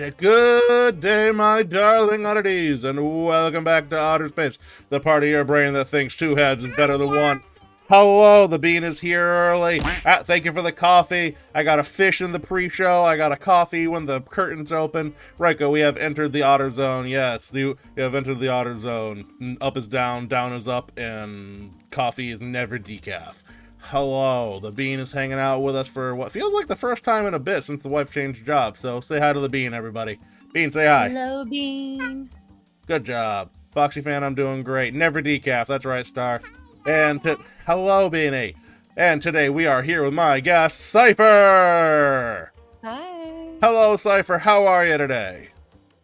Good day, my darling oddities, and welcome back to Otter Space, the part of your brain that thinks two heads is better than one. Hello, the bean is here early. Thank you for the coffee. I got a fish in the pre-show. I got a coffee when the curtains open. Reiko, we have entered the Otter Zone. Yes, we have entered the Otter Zone. Up is down, down is up, and coffee is never decaf. Hello, the bean is hanging out with us for what feels like the first time in a bit since the wife changed jobs. So say hi to the bean, everybody. Bean, say hi. Hello, Bean. Good job. Foxy fan, I'm doing great. Never decaf, that's right, Star. And hello, Beanie. And today we are here with my guest, Syphxr. Hi. Hello, Syphxr. How are you today?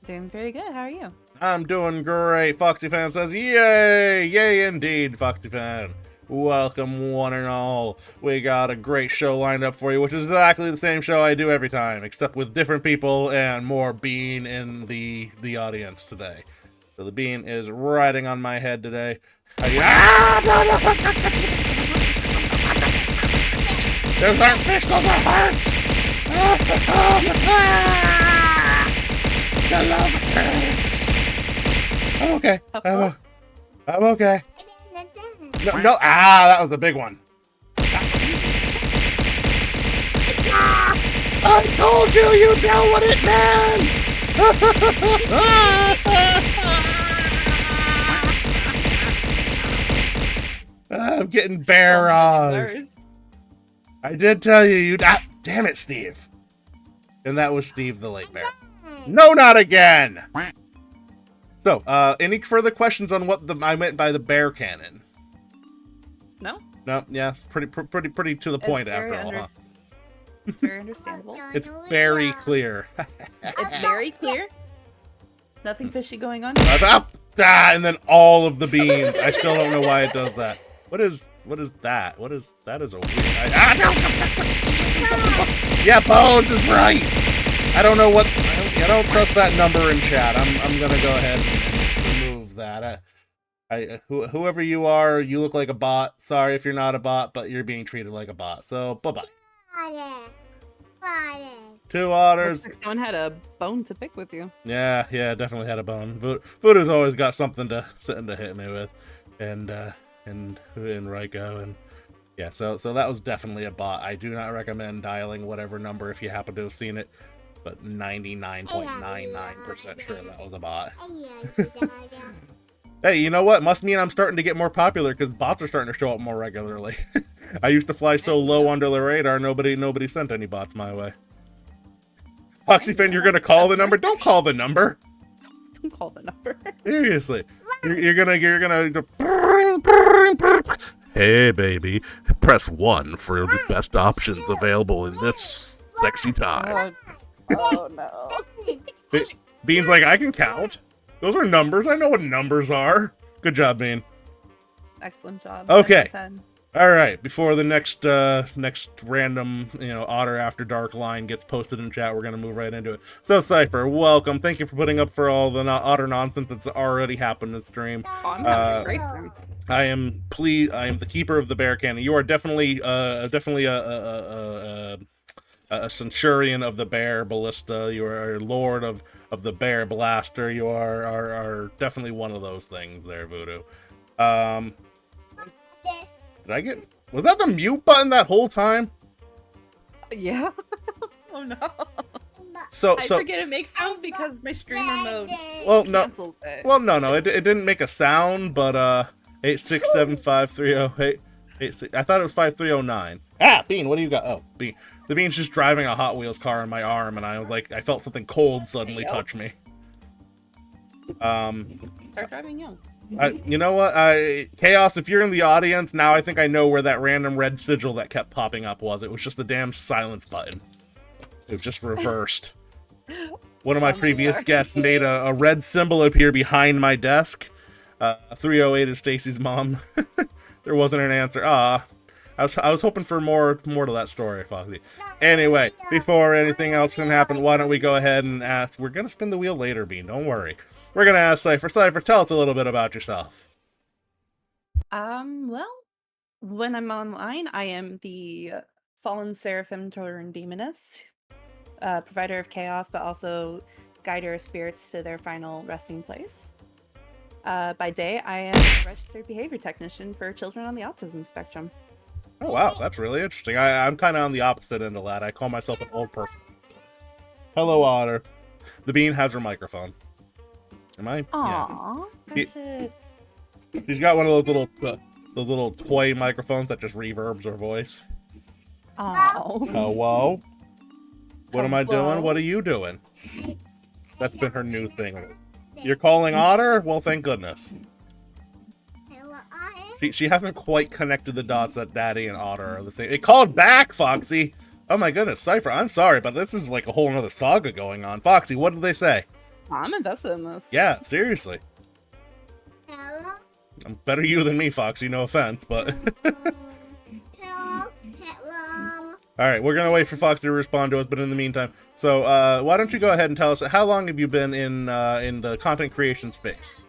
Doing very good. How are you? I'm doing great. Foxy fan says, yay! Yay indeed, Foxy fan. Welcome, one and all. We got a great show lined up for you, which is exactly the same show I do every time, except with different people and more bean in the audience today. So the bean is riding on my head today. Those aren't fish, those are hearts! The love hurts! I'm okay. I'm okay. No, that was the big one. I told you, you know what it meant! I'm getting barraged. I did tell you, damn it, Steve. And that was Steve the late bear. No, not again! So, any further questions on what I meant by the bear cannon? No. No, yeah, it's pretty to the point after all, huh? It's very understandable. It's very clear. It's very clear. Nothing fishy going on. And then all of the beans. I still don't know why it does that. What is that? That is a weird... Yeah, Bones is right. I don't know what... I don't trust that number in chat. I'm gonna go ahead and remove that. Whoever you are, you look like a bot. Sorry if you're not a bot, but you're being treated like a bot. So, bye-bye. Two otters. Looks like someone had a bone to pick with you. Yeah, definitely had a bone. Voodoo's always got something to hit me with, and Raiko, and yeah. So that was definitely a bot. I do not recommend dialing whatever number if you happen to have seen it, but 99.99% sure that was a bot. Hey, you know what? Must mean I'm starting to get more popular because bots are starting to show up more regularly. I used to fly so low under the radar, nobody sent any bots my way. Foxy fan, you're gonna call the number? Don't call the number. Don't call the number. Seriously, you're gonna. Hey, baby, press 1 for the best options available in this sexy time. Oh no. Bean's like, I can count. Those are numbers. I know what numbers are. Good job, Bean. Excellent job. Okay. 10. All right. Before the next random, Otter After Dark line gets posted in chat, we're gonna move right into it. So, Syphxr, welcome. Thank you for putting up for all the Otter nonsense that's already happened in stream. Oh, I'm having a great time. I am the keeper of the bear cannon. You are definitely a centurion of the bear ballista. You are a lord of the bear blaster. You are definitely one of those things there, Voodoo. Was that the mute button that whole time? Yeah. Oh no. So I forget it makes sounds because my streamer mode cancels it. Well, no, it didn't make a sound, but 8675308. I thought it was 5309. Bean, what do you got? Oh, Bean. The Bean's just driving a Hot Wheels car on my arm, and I was like, I felt something cold suddenly touch me. Start driving young. You know what? Chaos, if you're in the audience, now I think I know where that random red sigil that kept popping up was. It was just the damn silence button. It was just reversed. One of my previous guests made a red symbol appear behind my desk. 308 is Stacy's mom. There wasn't an answer. I was hoping for more to that story, Foxy. Anyway, before anything else can happen, why don't we go ahead and ask? We're gonna spin the wheel later, Bean. Don't worry. We're gonna ask Syphxr. Syphxr, tell us a little bit about yourself. Well, when I'm online, I am the fallen seraphim turned demoness, provider of chaos, but also guide your spirits to their final resting place. By day, I am a registered behavior technician for children on the autism spectrum. Oh wow, that's really interesting. I'm kind of on the opposite end of that. I call myself an old person. Hello, Otter. The bean has her microphone. Am I? Aww, precious. She's got one of those little toy microphones that just reverbs her voice. Oh. Hello. What am I doing? What are you doing? That's been her new thing. You're calling Otter? Well, thank goodness. She hasn't quite connected the dots that Daddy and Otter are the same. It called back, Foxy! Oh my goodness, Syphxr, I'm sorry, but this is like a whole nother saga going on. Foxy, what did they say? I'm invested in this. Yeah, seriously. Hello? I'm better you than me, Foxy, no offense, but... Hello? Hello? Alright, we're gonna wait for Foxy to respond to us, but in the meantime, so, why don't you go ahead and tell us, how long have you been in the content creation space?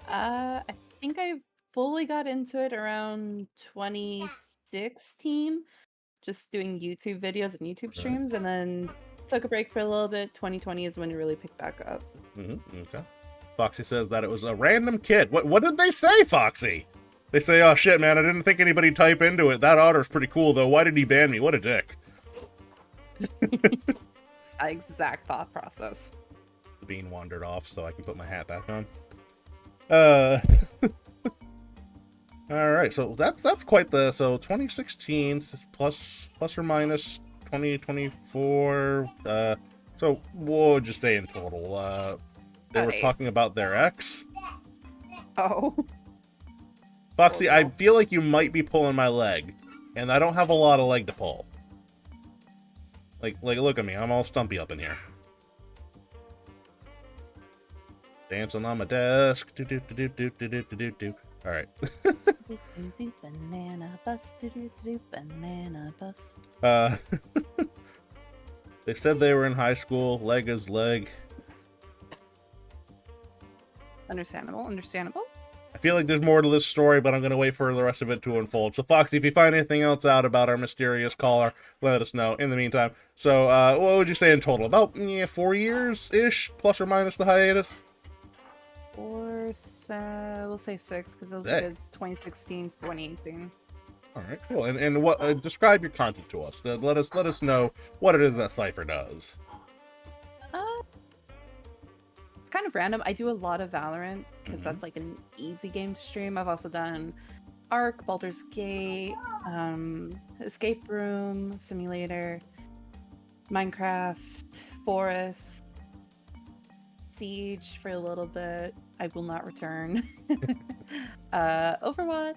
I think I fully got into it around 2016, just doing YouTube videos and YouTube streams, and then took a break for a little bit. 2020 is when it really picked back up. Okay. Foxy says that it was a random kid. What did they say, Foxy? They say, oh shit, man, I didn't think anybody type into it. That Otter's pretty cool, though. Why did he ban me? What a dick. Exact thought process. The bean wandered off, so I can put my hat back on. Alright, so that's quite the... So, 2016, plus or minus 2024... so, what would you say in total? They were talking about their ex? Oh. Foxy, I feel like you might be pulling my leg, and I don't have a lot of leg to pull. Like look at me, I'm all stumpy up in here. Dancing on my desk. Alright. Banana bus, banana bus. They said they were in high school. Leg is leg. Understandable. I feel like there's more to this story, but I'm going to wait for the rest of it to unfold. So, Foxy, if you find anything else out about our mysterious caller, let us know in the meantime. So, what would you say in total? About 4 years-ish, plus or minus the hiatus? Or, we'll say 6, because it was Hey. good 2016 to 2018. All right, cool. And what? Describe your content to us. Let us know what it is that Syphxr does. It's kind of random. I do a lot of Valorant because that's like an easy game to stream. I've also done Ark, Baldur's Gate, Escape Room, Simulator, Minecraft, Forest, Siege for a little bit. I will not return. Overwatch.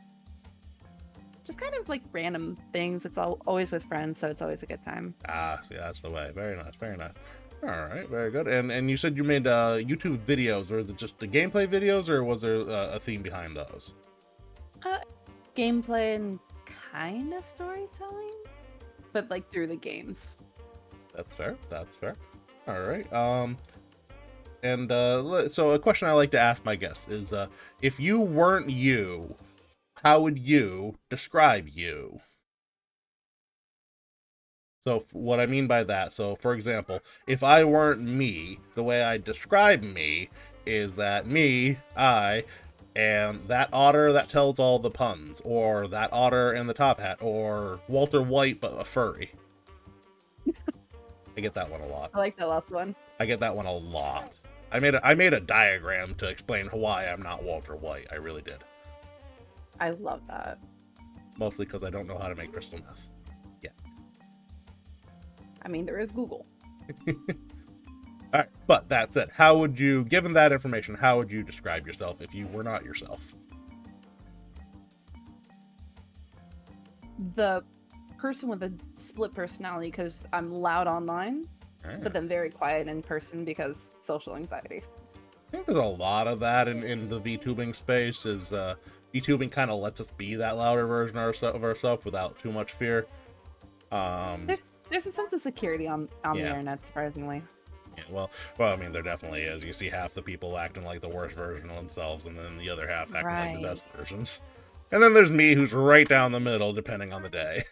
Just kind of like random things. It's always with friends, so it's always a good time. Ah, yeah, that's the way. Very nice, very nice. All right, very good. And you said you made YouTube videos, or is it just the gameplay videos, or was there a theme behind those? Gameplay and kind of storytelling, but like through the games. That's fair. That's fair. All right. So a question I like to ask my guests is, if you weren't you, how would you describe you? So what I mean by that, so for example, if I weren't me, the way I describe me is that I am that otter that tells all the puns, or that otter in the top hat, or Walter White but a furry. I get that one a lot. I like that last one. I get that one a lot. I made a diagram to explain why I'm not Walter White. I really did. I love that. Mostly because I don't know how to make crystal meth. Yeah. I mean, there is Google. All right, but that said, how would you, given that information, how would you describe yourself if you were not yourself? The person with a split personality, because I'm loud online, but then very quiet in person because social anxiety. I think there's a lot of that in the VTubing space. Is VTubing kind of lets us be that louder version of ourselves without too much fear. There's a sense of security on the internet, surprisingly. Yeah, well, I mean, there definitely is. You see half the people acting like the worst version of themselves, and then the other half acting like the best versions. And then there's me, who's right down the middle, depending on the day.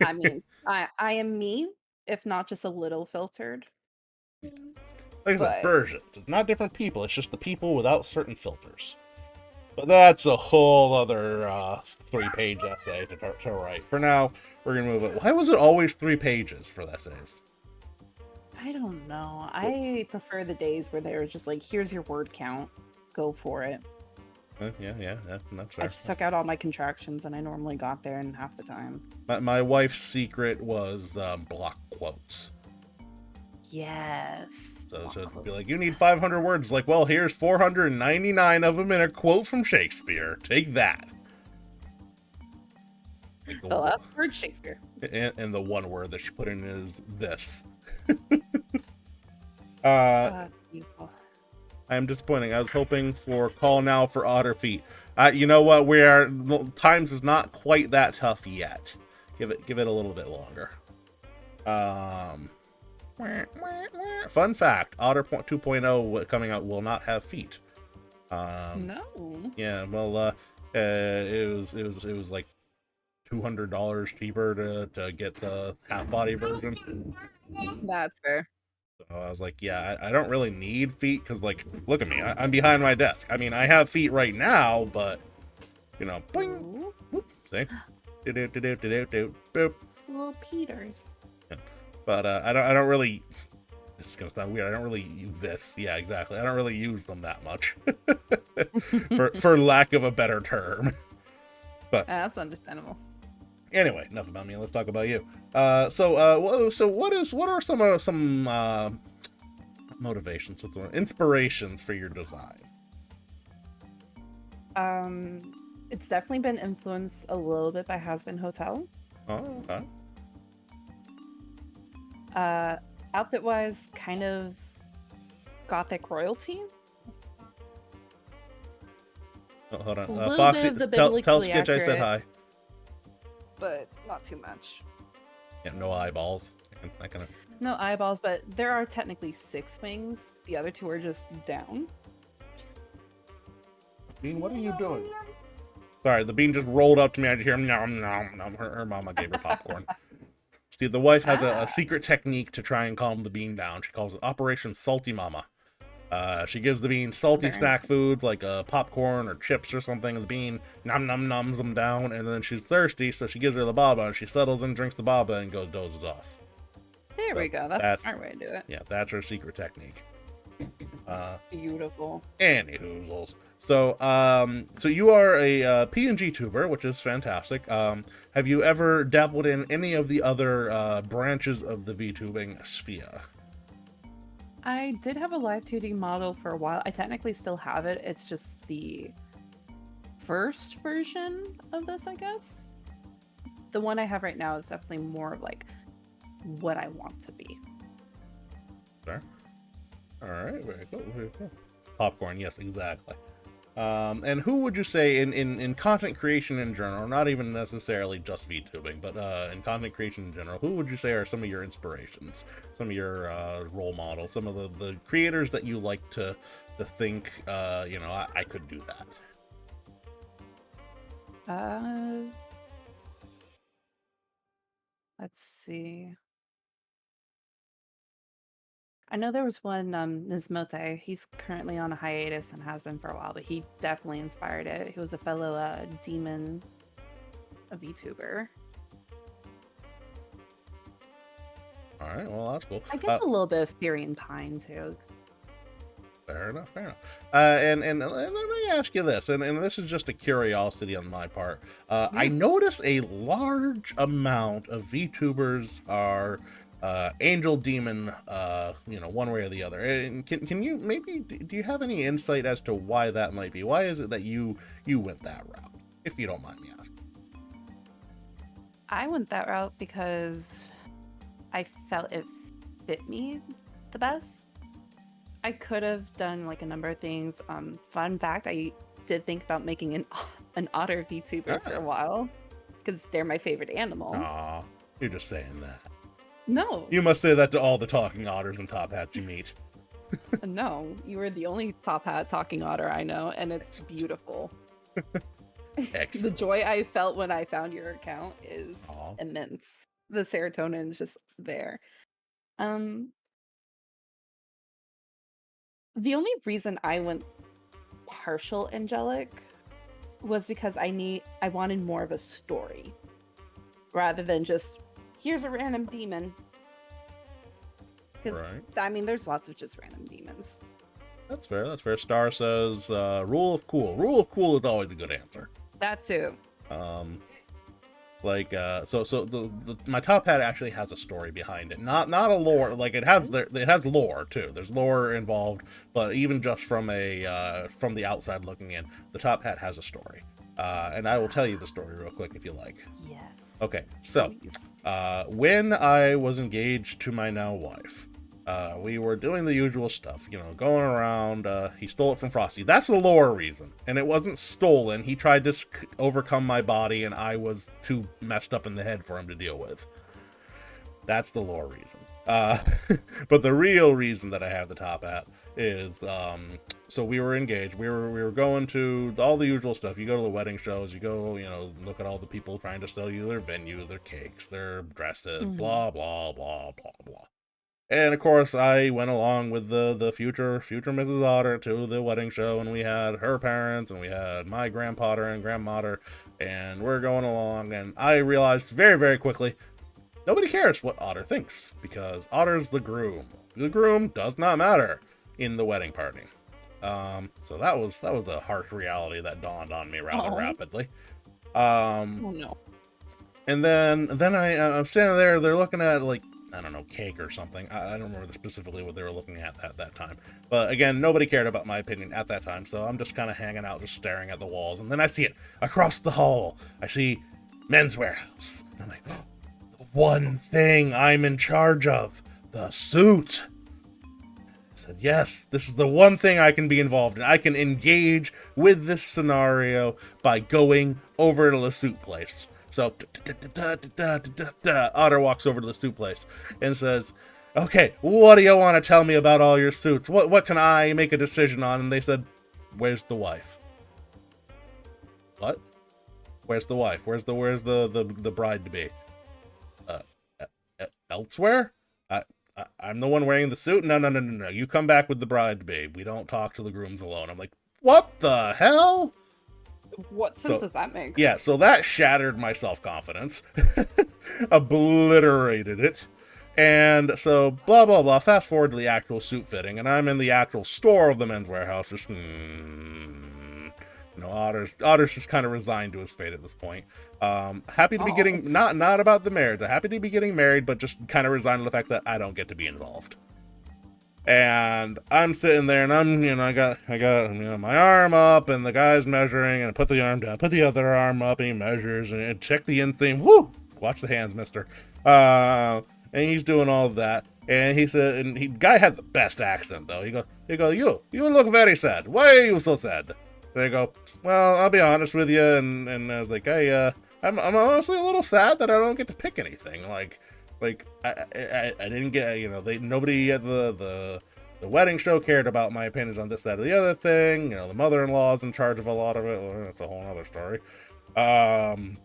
I mean, I am me, if not just a little filtered. Like I said, But versions. It's not different people. It's just the people without certain filters. But that's a whole other 3-page essay to write. For now, we're gonna move it. Why was it always 3 pages for essays? I don't know. I prefer the days where they were just like, here's your word count. Go for it. Yeah, that's I fair. just took out all my contractions and I normally got there in half the time. My wife's secret was block quotes. Yes. So block it'd be like, quotes. you need 500 words. Like, well, here's 499 of them in a quote from Shakespeare. Take that. Like, The last word, Shakespeare. and the one word that she put in is this. Beautiful. I am disappointing. I was hoping for call now for Otter feet. You know what? Times is not quite that tough yet. Give it a little bit longer. Fun fact: Otter 2.0 coming out will not have feet. No. Yeah. Well, it was like $200 cheaper to get the half body version. That's fair. So I was like, yeah, I don't really need feet because, like, look at me, I'm behind my desk. I mean, I have feet right now, but you know, boing, whoop, see, boop. Little Peters. Yeah. But I don't really. It's gonna sound weird. I don't really use this. Yeah, exactly. I don't really use them that much, for lack of a better term. But That's understandable. anyway, enough about me. Let's talk about you. So what are some motivations, inspirations for your design? It's definitely been influenced a little bit by Has Been Hotel. Oh, okay. Outfit wise, kind of gothic royalty. Oh, hold on. A little Foxy, bit of the tell biblically Skitch I said accurate. hi. But not too much. Yeah, no eyeballs. That kind of. No eyeballs, but there are technically 6 wings. The other 2 are just down. Bean, what are you doing? Sorry, the bean just rolled up to me. I hear nom nom nom. Her mama gave her popcorn. See, the wife has a secret technique to try and calm the bean down. She calls it Operation Salty Mama. She gives the bean salty snack foods like popcorn or chips or something. The bean nom nom noms them down, and then she's thirsty, so she gives her the baba, and she settles in, drinks the baba, and dozes off. There we go. That's a smart way to do it. Yeah, that's her secret technique. Beautiful. Anywhoozles. So, so you are a PNG tuber, which is fantastic. Have you ever dabbled in any of the other branches of the VTubing sphere? I did have a live 2D model for a while. I technically still have it. It's just the first version of this, I guess. The one I have right now is definitely more of like what I want to be. Sure. All right, very cool. Very cool. Popcorn, yes, exactly. And who would you say in content creation in general, not even necessarily just VTubing, but in content creation in general, who would you say are some of your inspirations, some of your role models, some of the creators that you like to think, you know, I could do that? Let's see. I know there was one, Nismote. He's currently on a hiatus and has been for a while, but he definitely inspired it. He was a fellow demon, a VTuber. All right, well, that's cool. I guess a little bit of Syrian Pine, too. Fair enough, fair enough. And let me ask you this, and this is just a curiosity on my part. I notice a large amount of VTubers are angel demon, you know, one way or the other. And can you maybe, do you have any insight as to why that might be? Why is it that you went that route, if you don't mind me asking? I went that route because I felt it fit me the best. I could have done like a number of things. Fun fact, I did think about making an otter VTuber for a while because they're my favorite animal. Aw, you're just saying that. No. You must say that to all the talking otters and top hats you meet. No, you are the only top hat talking otter I know, and it's beautiful. The joy I felt when I found your account is immense. The serotonin is just there. The only reason I went partial angelic was because I wanted more of a story rather than just here's a random demon. Because Right. I mean, there's lots of just random demons. That's fair. That's fair. Star says, rule of cool. Rule of cool is always a good answer. That too. My top hat actually has a story behind it. Not a lore. Like it has lore too. There's lore involved, but even just from the outside looking in, the top hat has a story. And I will tell you the story real quick if you like. Yes. Okay, so Please. when I was engaged to my now wife, we were doing the usual stuff, going around. He stole it from Frosty. That's the lore reason. And it wasn't stolen. He tried to overcome my body, and I was too messed up in the head for him to deal with. That's the lore reason. But the real reason that I have the top hat is, so we were engaged. We were going to all the usual stuff. You go to the wedding shows. You go, look at all the people trying to sell you their venue, their cakes, their dresses, blah, blah, blah, blah, blah. And of course, I went along with the future Mrs. Otter to the wedding show, and we had her parents, and we had my grandpa and grandmother, and we're going along, and I realized very, very quickly, nobody cares what Otter thinks, because Otter's the groom. The groom does not matter in the wedding party. So that was a harsh reality that dawned on me rather rapidly. Oh no. And then I'm standing there, they're looking at, like, I don't know, cake or something. I don't remember specifically what they were looking at that time. But again, nobody cared about my opinion at that time, so I'm just kind of hanging out, just staring at the walls. And then I see it across the hall. I see Men's Warehouse. I'm like, oh, the one thing I'm in charge of, the suit. I said, yes, this is the one thing I can be involved in. I can engage with this scenario by going over to the suit place. So, Otter walks over to the suit place and says, okay, what do you want to tell me about all your suits? What can I make a decision on? And they said, where's the wife? What? Where's the wife? Where's the bride to be? Elsewhere? I'm the one wearing the suit? No. You come back with the bride to be. We don't talk to the grooms alone. I'm like, what the hell? What sense does that make? Yeah, so that shattered my self-confidence. Obliterated it. And so, blah, blah, blah. Fast forward to the actual suit fitting, and I'm in the actual store of the Men's Warehouse. Just, Otter's just kind of resigned to his fate at this point. Happy to be getting, not about the marriage. I'm happy to be getting married, but just kind of resigned to the fact that I don't get to be involved. And I'm sitting there, and I got my arm up, and the guy's measuring, and I put the arm down, put the other arm up, and he measures, and check the inseam. Woo! Watch the hands, mister. And he's doing all of that, and he said, and the guy had the best accent though. He go, you look very sad. Why are you so sad? And I go, well, I'll be honest with you, and I was like, I'm honestly a little sad that I don't get to pick anything. Like I didn't get, nobody at the wedding show cared about my opinions on this, that, or the other thing. The mother-in-law's in charge of a lot of it. Well, that's a whole other story. And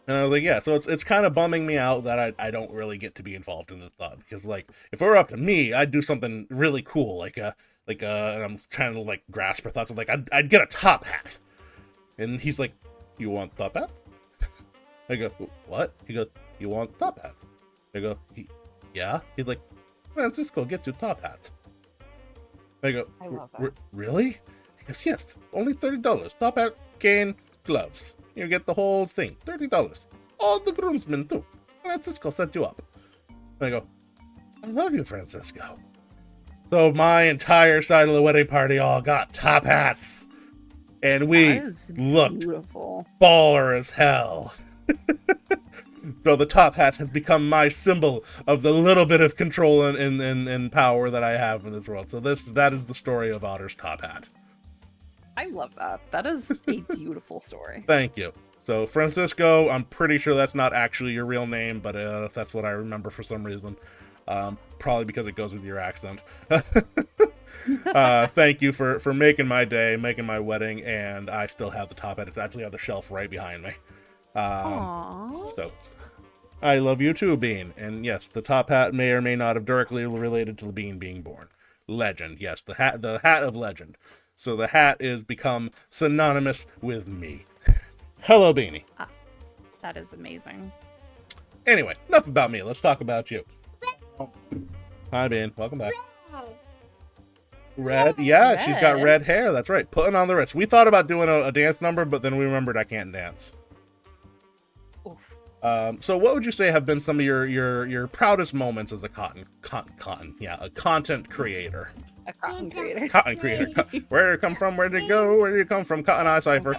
I was like, yeah, so it's kind of bumming me out that I don't really get to be involved in this thought, because like if it were up to me, I'd do something really cool, and I'm trying to like grasp her thoughts of like I'd get a top hat, and he's like, you want top hat? I go, what? He goes, you want top hat? I go, yeah. He's like, Francisco, get your top hat. I go, I love that. Really? He goes, yes, only $30. Top hat, cane, gloves. You get the whole thing, $30. All the groomsmen too. Francisco set you up. And I go, I love you, Francisco. So my entire side of the wedding party all got top hats. And we looked beautiful. Baller as hell. So the top hat has become my symbol of the little bit of control and power that I have in this world. So that is the story of Otter's top hat. I love that. That is a beautiful story. Thank you. So Francisco, I'm pretty sure that's not actually your real name, but that's what I remember for some reason. Probably because it goes with your accent. Thank you for making my day, making my wedding, and I still have the top hat. It's actually on the shelf right behind me. Aww. So I love you too, Bean. And yes, the top hat may or may not have directly related to the Bean being born. Legend. Yes, the hat of legend. So the hat is become synonymous with me. Hello, Beanie. That is amazing. Anyway, enough about me. Let's talk about you. Hi, Bean. Welcome back. Red. Yeah, she's got red hair. That's right. Putting on the Ritz. We thought about doing a dance number, but then we remembered I can't dance. Oof. So what would you say have been some of your proudest moments as a content creator? A cotton creator. Cotton creator. Where did it come from? Where did it go? Where did it come from? Cotton Eye Syphxr.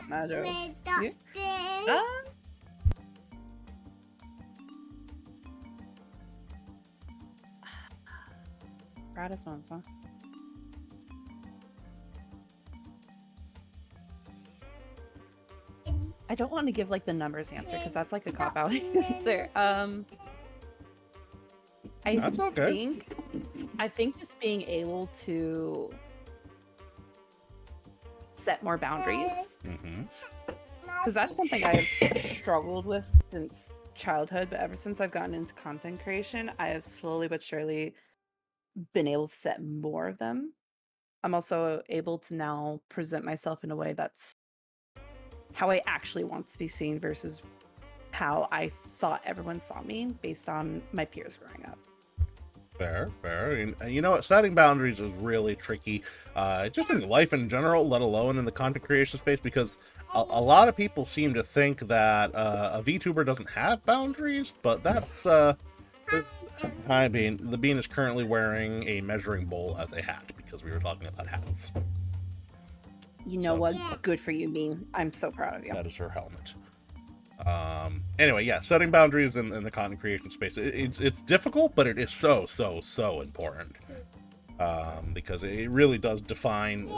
Proudest ones, huh? I don't want to give like the numbers answer because that's like a cop out answer. That's okay. I think just being able to set more boundaries, because that's something I've struggled with since childhood, but ever since I've gotten into content creation, I have slowly but surely been able to set more of them. I'm also able to now present myself in a way that's how I actually want to be seen versus how I thought everyone saw me based on my peers growing up. Fair. And you know what? Setting boundaries is really tricky, just in life in general, let alone in the content creation space, because a lot of people seem to think that a VTuber doesn't have boundaries, but that's... Hi, Bean. The Bean is currently wearing a measuring bowl as a hat, because we were talking about hats. You know what? Good for you, Bean. I'm so proud of you. That is her helmet. Anyway, yeah, setting boundaries in the content creation space. It's difficult, but it is so important. Because it really does defines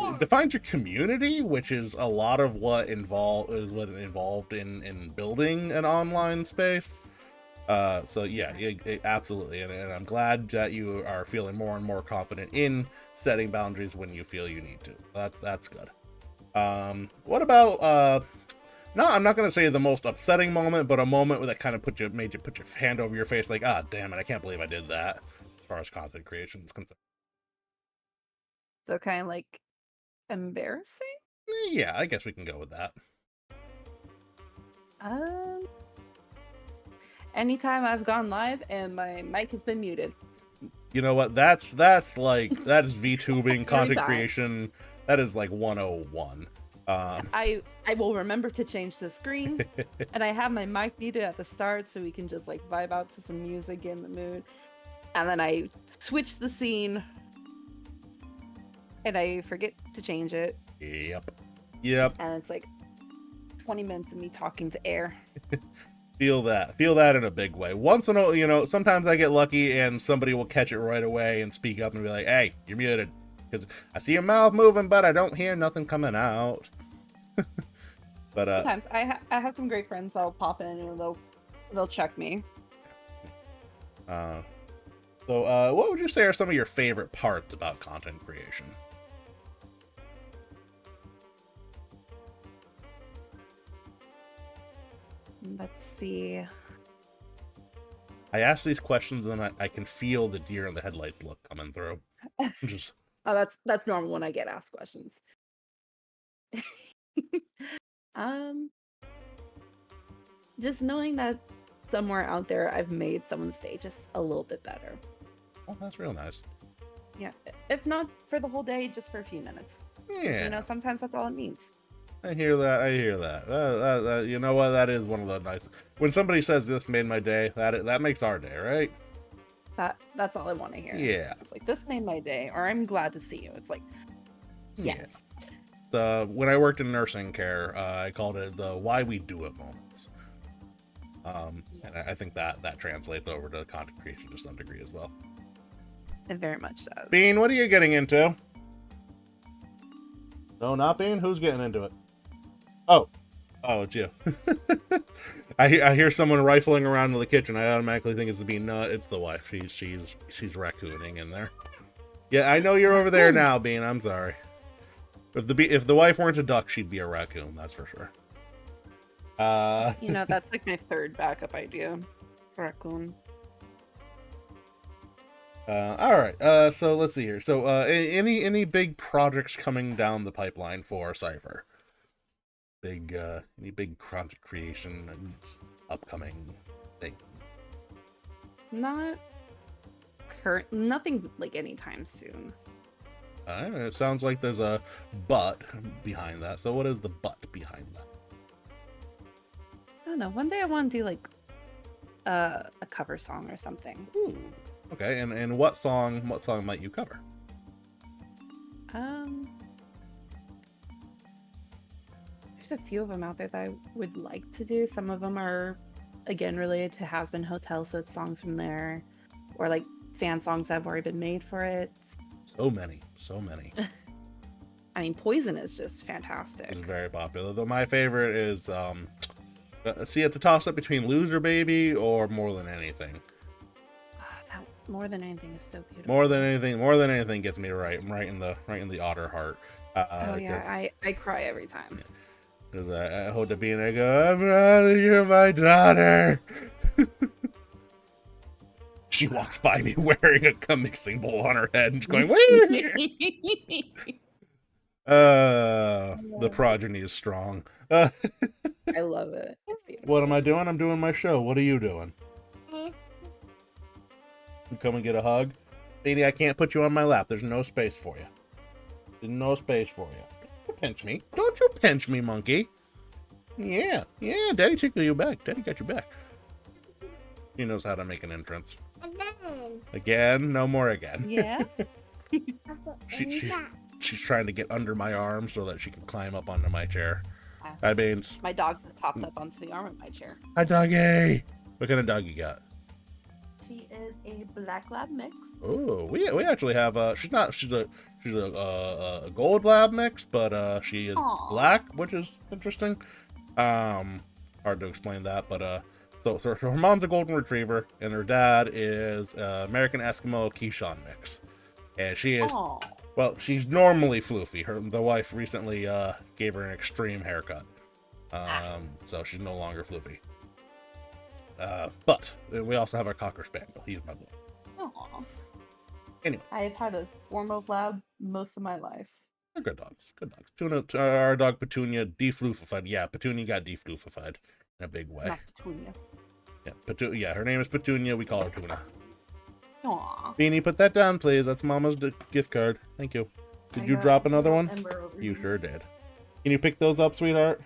your community, which is a lot of what involved in building an online space. So yeah, absolutely, and I'm glad that you are feeling more and more confident in setting boundaries when you feel you need to. That's good. What about no, I'm not gonna say the most upsetting moment, but a moment that kind of made you put your hand over your face, like, ah, damn it, I can't believe I did that. As far as content creation is concerned. So kind of like embarrassing? Yeah, I guess we can go with that. Anytime I've gone live and my mic has been muted. You know what? That's like that is VTubing content creation. That is like 101. I will remember to change the screen, and I have my mic muted at the start so we can just like vibe out to some music, get in the mood, and then I switch the scene, and I forget to change it. Yep. And it's like 20 minutes of me talking to air. Feel that in a big way. Once in a, sometimes I get lucky and somebody will catch it right away and speak up and be like, "Hey, you're muted," because I see your mouth moving, but I don't hear nothing coming out. But sometimes I have some great friends that'll pop in and they'll check me. So what would you say are some of your favorite parts about content creation? Let's see. I ask these questions and I can feel the deer in the headlights look coming through. Just oh, that's normal when I get asked questions. Just knowing that somewhere out there I've made someone's day just a little bit better. Oh, that's real nice. Yeah, if not for the whole day, just for a few minutes. Yeah. Sometimes that's all it needs. I hear that. That you know what? That is one of the nice. When somebody says this made my day, that makes our day, right? That's all I want to hear. Yeah. It's like, this made my day, or I'm glad to see you. It's like, yes. Yeah. When I worked in nursing care, I called it the "why we do it" moments. And I think that translates over to content creation to some degree as well. It very much does. Bean, what are you getting into? No, not Bean. Who's getting into it? Oh, it's you. I hear someone rifling around in the kitchen. I automatically think it's the Bean. No, it's the wife. She's raccooning in there. Yeah, I know you're over there now, Bean. I'm sorry. If the wife weren't a duck, she'd be a raccoon. That's for sure. That's like my third backup idea. Raccoon. All right. So let's see here. So, any big projects coming down the pipeline for Syphxr? Any big content creation and upcoming thing? Not nothing like anytime soon. It sounds like there's a but behind that. So, what is the but behind that? I don't know. One day I want to do like a cover song or something. Ooh. Okay. And what song might you cover? There's a few of them out there that I would like to do. Some of them are, again, related to Has Been Hotel, so it's songs from there, or like fan songs that have already been made for it. So many. I mean, Poison is just fantastic. It's very popular. Though my favorite is see, it's a toss up between Loser Baby or More Than Anything. That More Than Anything is so beautiful. More than anything gets me right. I'm right in the Otter heart. Oh yeah, I cry every time. Cause I hold the beat and I go, "I'm proud you're my daughter." She walks by me wearing a mixing bowl on her head and she's going, "Wee!" The progeny is strong. I love it. It's beautiful. What am I doing? I'm doing my show. What are you doing? Eh, You come and get a hug? Lady, I can't put you on my lap. There's no space for you. There's no space for you. Don't pinch me. Don't you pinch me, monkey. Yeah, Daddy took you back. Daddy got you back. He knows how to make an entrance. again. Again? No more again. Yeah. She's trying to get under my arm so that she can climb up onto my chair. Hi, Beans. My dog just hopped up onto the arm of my chair. Hi, doggy. What kind of dog you got? She is a black lab mix. Oh, we actually have she's a gold lab mix, but she is Aw. black, which is interesting. Hard to explain that, but so her mom's a golden retriever and her dad is American Eskimo Keyshawn mix, and she is Aw. well, she's normally floofy. The wife recently gave her an extreme haircut, so she's no longer floofy. But we also have our Cocker Spaniel. He's my boy. Aw. Anyway. I've had a Formo lab most of my life. They're good dogs. Good dogs. Our dog Petunia defloofified. Yeah, Petunia got defloofified in a big way. Not Petunia. Yeah, yeah, her name is Petunia. We call her Tuna. Aw. Beanie, put that down, please. That's Mama's gift card. Thank you. Did you drop another one? You sure did. Can you pick those up, sweetheart?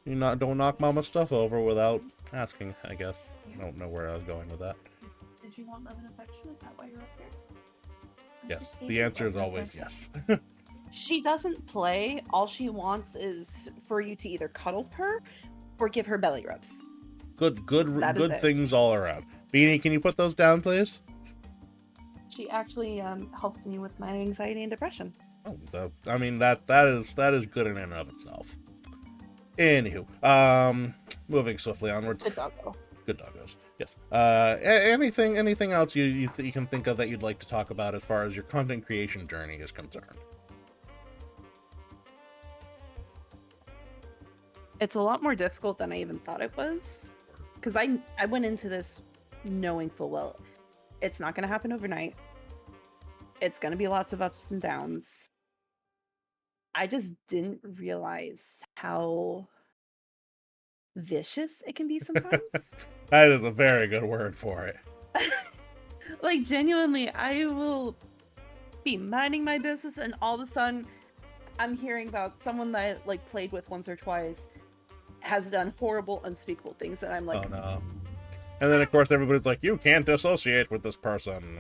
Don't knock Mama's stuff over without asking, I guess. I don't know where I was going with that. Did you want love and affection? Is that why you're up here? Yes, the answer is always yes. She doesn't play. All she wants is for you to either cuddle her or give her belly rubs. Good That is it. things all around. Beanie, can you put those down, please? She actually helps me with my anxiety and depression. Oh, I mean that is good in and of itself. Anywho, moving swiftly onward. Good doggo. Good doggos. Yes. Anything else you can think of that you'd like to talk about as far as your content creation journey is concerned? It's a lot more difficult than I even thought it was. Because I went into this knowing full well it's not going to happen overnight. It's going to be lots of ups and downs. I just didn't realize how vicious it can be sometimes. That is a very good word for it. Like, genuinely, I will be minding my business and all of a sudden I'm hearing about someone that I like played with once or twice has done horrible, unspeakable things, and I'm like, Oh no. And then of course everybody's like, you can't associate with this person.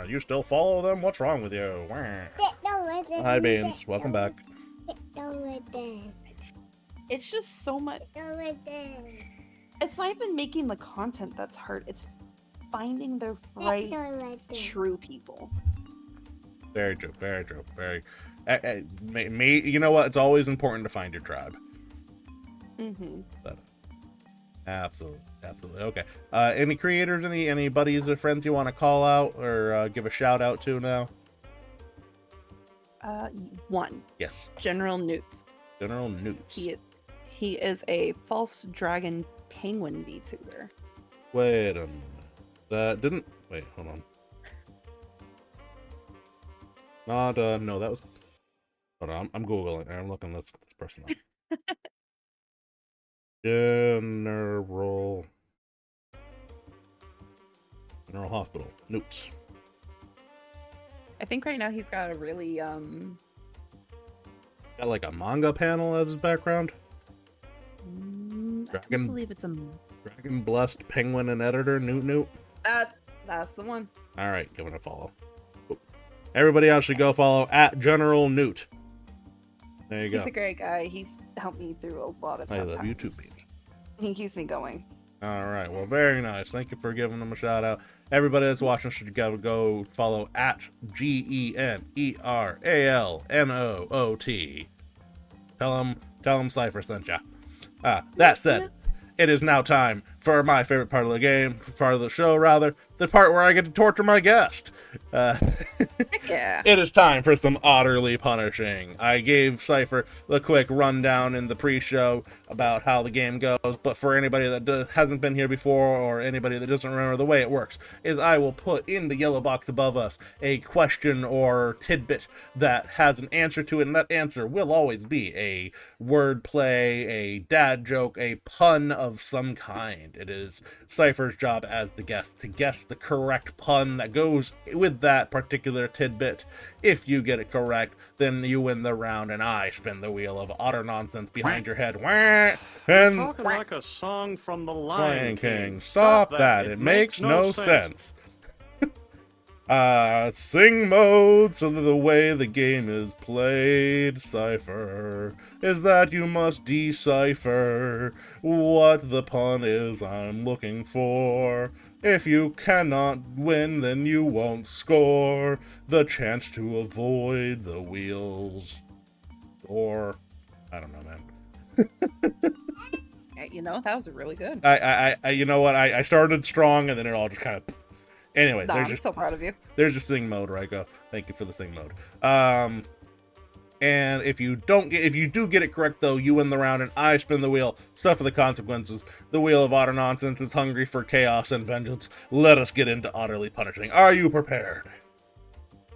You still follow them? What's wrong with you? Hi, Beans. Welcome back. it's just so much. It's not even making the content that's hard. It's finding the right, true people. Very true. Very true. Very. You know what? It's always important to find your tribe. Mm-hmm. But, absolutely. Okay. Any creators, any buddies or friends you want to call out or give a shout out to now? One. Yes. General Newt. General Newts. He is a false dragon penguin VTuber. Wait a minute. That didn't. Wait, hold on. Not, no, that was... Hold on, I'm Googling. I'm looking this person up. General Hospital. Notes. I think right now he's got a really Got like a manga panel as his background. I don't believe it's a. Dragon Blessed Penguin and Editor, Newt. That's the one. All right, give it a follow. Everybody else should go follow at General Newt. There you go. He's a great guy. He's helped me through a lot of I tough love times. YouTube page. He keeps me going. All right, well, very nice. Thank you for giving them a shout out. Everybody that's watching should go follow at GENERALNOOT. Tell them Syphxr sent ya. That said, it is now time for my favorite part of the game, part of the show rather, the part where I get to torture my guest. Heck yeah. It is time for some utterly punishing. I gave Syphxr the quick rundown in the pre-show about how the game goes, but for anybody that hasn't been here before or anybody that doesn't remember, the way it works is I will put in the yellow box above us a question or tidbit that has an answer to it, and that answer will always be a wordplay, a dad joke, a pun of some kind. It is Syphxr's job as the guest to guess the correct pun that goes with that particular tidbit. If you get it correct, then you win the round, and I spin the wheel of Otter nonsense behind your head. And Talking like a song from the Lion King. Stop that. It makes no sense. Sing mode, so that the way the game is played, Syphxr, is that you must decipher what the pun is I'm looking for. If you cannot win, then you won't score the chance to avoid the wheels. Or, I don't know, man. You know, that was really good. I you know what? I started strong, and then it all just kind of... Anyway, I'm so proud of you. There's your sing mode, Raiko. Thank you for the sing mode. And if you do get it correct, though, you win the round, and I spin the wheel. Suffer the consequences. The wheel of Otter nonsense is hungry for chaos and vengeance. Let us get into utterly punishing. Are you prepared?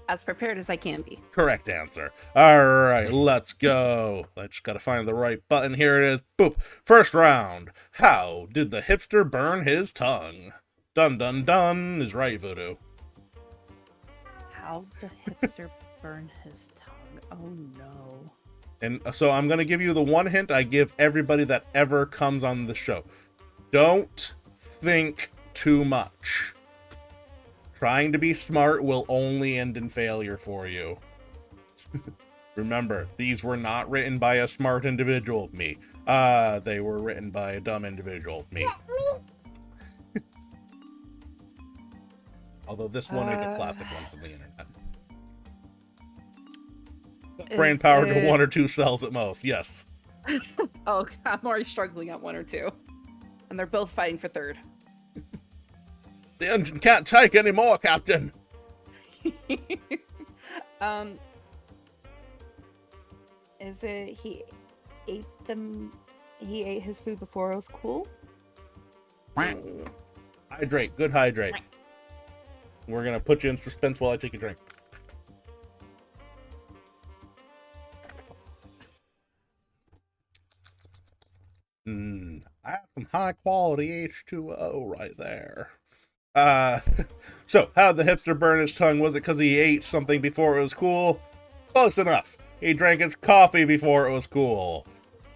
As prepared as I can be. Correct answer. All right, let's go. I just gotta find the right button. Here it is. Boop. First round. How did the hipster burn his tongue? Dun dun dun is right, Voodoo. How the hipster burn his tongue? Oh no. And so I'm going to give you the one hint I give everybody that ever comes on the show. Don't think too much. Trying to be smart will only end in failure for you. Remember, these were not written by a smart individual, me. They were written by a dumb individual, me. Although this one is a classic one from the internet. Brain power to 1 or 2 cells at most, yes. Oh, I'm already struggling at 1 or 2. And they're both fighting for third. The engine can't take any more, Captain. Is it he ate his food before it was cool? Hydrate, good hydrate. We're gonna put you in suspense while I take a drink. I have some high quality H2O right there. So how'd the hipster burn his tongue? Was it because he ate something before it was cool? Close enough. He drank his coffee before it was cool.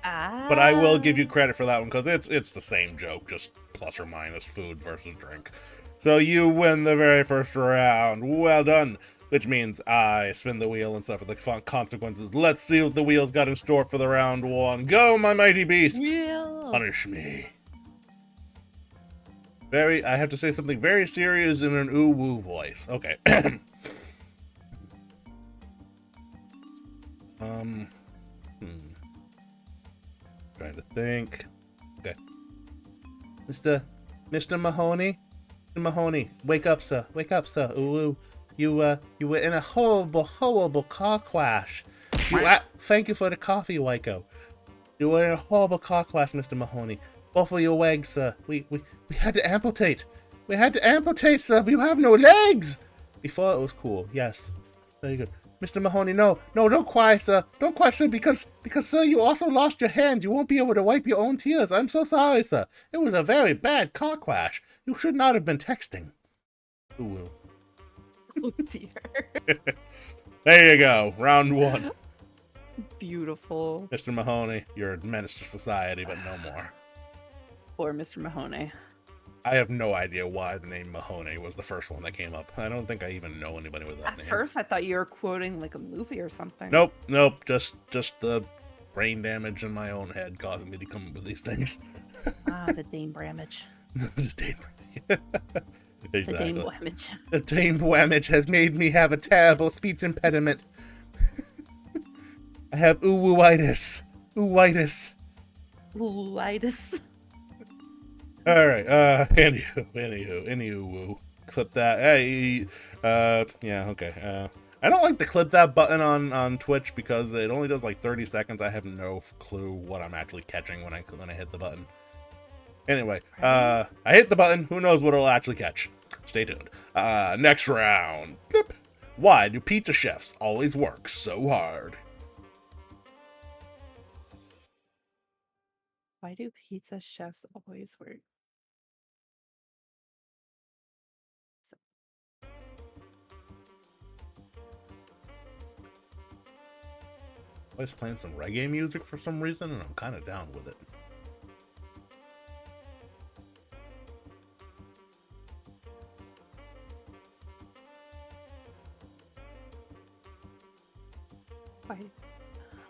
But I will give you credit for that one because it's the same joke, just plus or minus food versus drink. So you win the very first round. Well done. Which means I spin the wheel and suffer the consequences. Let's see what the wheel's got in store for the round 1. Go, my mighty beast. Wheel. Punish me. I have to say something very serious in an ooh-woo voice. Okay. Trying to think. Okay. Mr. Mahoney? Mr. Mahoney, wake up, sir. Wake up, sir. Ooh, you were in a horrible car crash. Thank you for the coffee, Waiko. You were in a horrible car crash, Mr. Mahoney. Both of your legs, sir. We had to amputate. We had to amputate, sir. You have no legs. Before it was cool. Yes. Very good. Mr. Mahoney, no, don't cry, sir. Don't cry, sir, because, sir, you also lost your hand. You won't be able to wipe your own tears. I'm so sorry, sir. It was a very bad car crash. You should not have been texting. Ooh. Oh dear. There you go. Round 1. Beautiful. Mr. Mahoney, you're a menace to society, but no more. Poor Mr. Mahoney. I have no idea why the name Mahoney was the first one that came up. I don't think I even know anybody with that name. At first, I thought you were quoting like a movie or something. Nope. Just the brain damage in my own head causing me to come up with these things. The Dame Bramage. The Dame. Exactly. The Dame Blamage. The Dame Blamage has made me have a terrible speech impediment. I have ooh-itis. Ooh-itis. Ooh-itis. All right. Anywho. Clip that. Hey. Yeah. Okay. I don't like the clip that button on Twitch because it only does like 30 seconds. I have no clue what I'm actually catching when I hit the button. Anyway, I hit the button. Who knows what it'll actually catch? Stay tuned. Next round. Blip. Why do pizza chefs always work so hard? Why do pizza chefs always work? I was playing some reggae music for some reason, and I'm kind of down with it.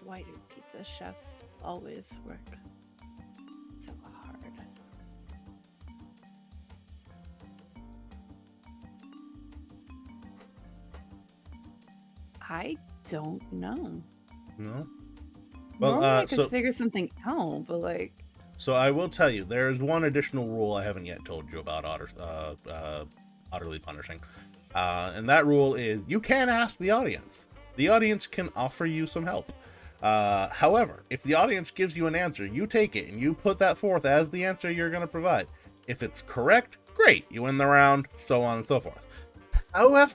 Why do pizza chefs always work so hard? I don't know. No? Well, I could figure something out, but like... So I will tell you, there is one additional rule I haven't yet told you about Otterly Punishing. And that rule is you can ask the audience. The audience can offer you some help. However, if the audience gives you an answer, you take it and you put that forth as the answer you're going to provide. If it's correct, great, you win the round, so on and so forth. However,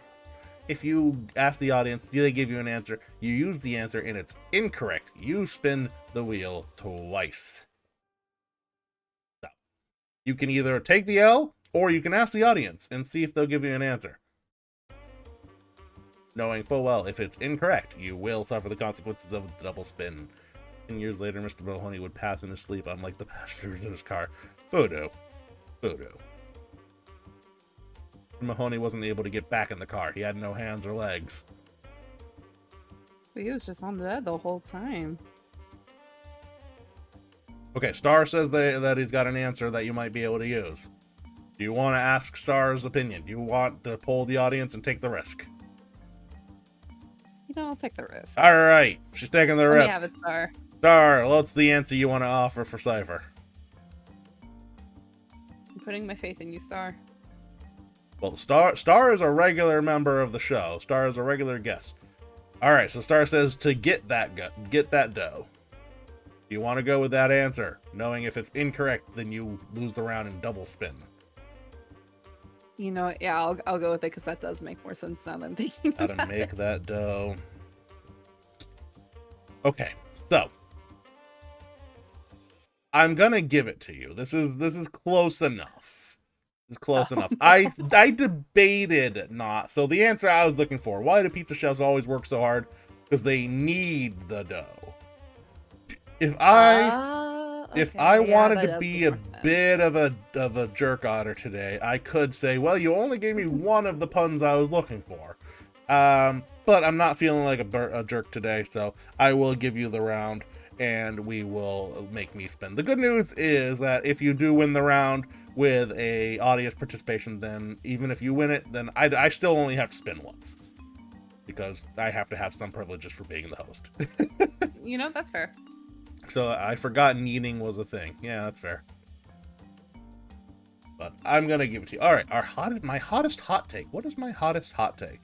if you ask the audience, do they give you an answer, you use the answer and it's incorrect, you spin the wheel twice. So, you can either take the L, or you can ask the audience and see if they'll give you an answer. Knowing full well, if it's incorrect, you will suffer the consequences of the double spin. 10 years later, Mr. Mahoney would pass in his sleep, unlike the passengers in his car. Photo. Mahoney wasn't able to get back in the car. He had no hands or legs. He was just on the bed the whole time. Okay, Star says that he's got an answer that you might be able to use. Do you want to ask Star's opinion? Do you want to poll the audience and take the risk? You know, I'll take the risk. All right, she's taking the risk. Have it, Star. Star, what's the answer you want to offer for Syphxr? I'm putting my faith in you, Star. Well, Star is a regular member of the show. Star is a regular guest. All right, so Star says to get that dough. Do you want to go with that answer, knowing if it's incorrect, then you lose the round in double spin? You know, yeah, I'll go with it because that does make more sense now that I'm thinking about it. How to make that dough. Okay, so I'm gonna give it to you. This is close enough. This is close enough. I debated not. So the answer I was looking for: why do pizza chefs always work so hard? Because they need the dough. If I wanted to be a bit of a jerk otter today, I could say, well, you only gave me one of the puns I was looking for. But I'm not feeling like a jerk today, so I will give you the round, and we will make me spin. The good news is that if you do win the round with a audience participation, then even if you win it, then I still only have to spin once. Because I have to have some privileges for being the host. You know, that's fair. So I forgot kneading was a thing. Yeah, that's fair. But I'm going to give it to you. All right, my hottest hot take. What is my hottest hot take?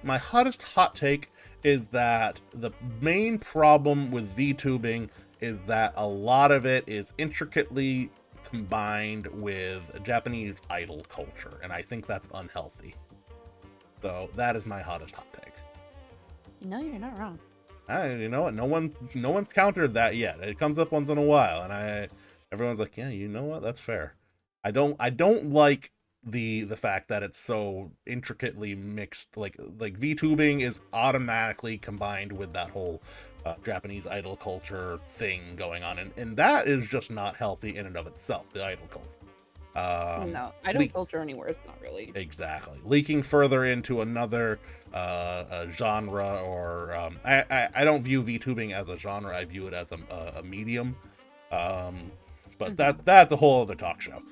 My hottest hot take is that the main problem with VTubing is that a lot of it is intricately combined with Japanese idol culture, and I think that's unhealthy. So that is my hottest hot take. No, you're not wrong. You know what? No one's countered that yet. It comes up once in a while, and everyone's like, yeah, you know what? That's fair. I don't like the fact that it's so intricately mixed. Like VTubing is automatically combined with that whole Japanese idol culture thing going on, and that is just not healthy in and of itself. The idol culture. No, idol culture anywhere is not really. Exactly. Leaking further into another genre, or I don't view VTubing as a genre. I view it as a medium. But that's a whole other talk show.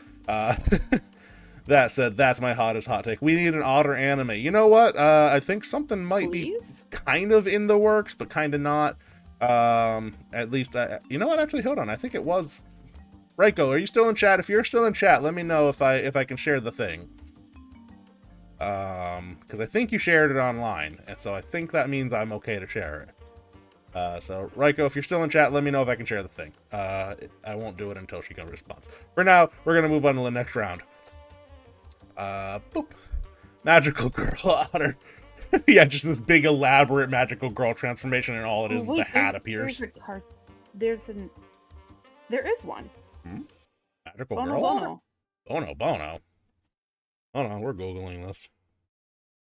That said, that's my hottest hot take. We need an Otter anime. You know what? I think something might be kind of in the works, but kind of not. At least, you know what? Actually, hold on. I think it was. Reiko, are you still in chat? If you're still in chat, let me know if I can share the thing. Because I think you shared it online, and so I think that means I'm okay to share it. So Reiko, if you're still in chat, let me know if I can share the thing. I won't do it until she can respond. For now, we're gonna move on to the next round. Boop. Magical Girl Otter. Yeah, just this big elaborate magical girl transformation, and all it is the hat appears. There is one. Magical Bono, Girl Bono. Otter? Bono. Hold on, we're Googling this.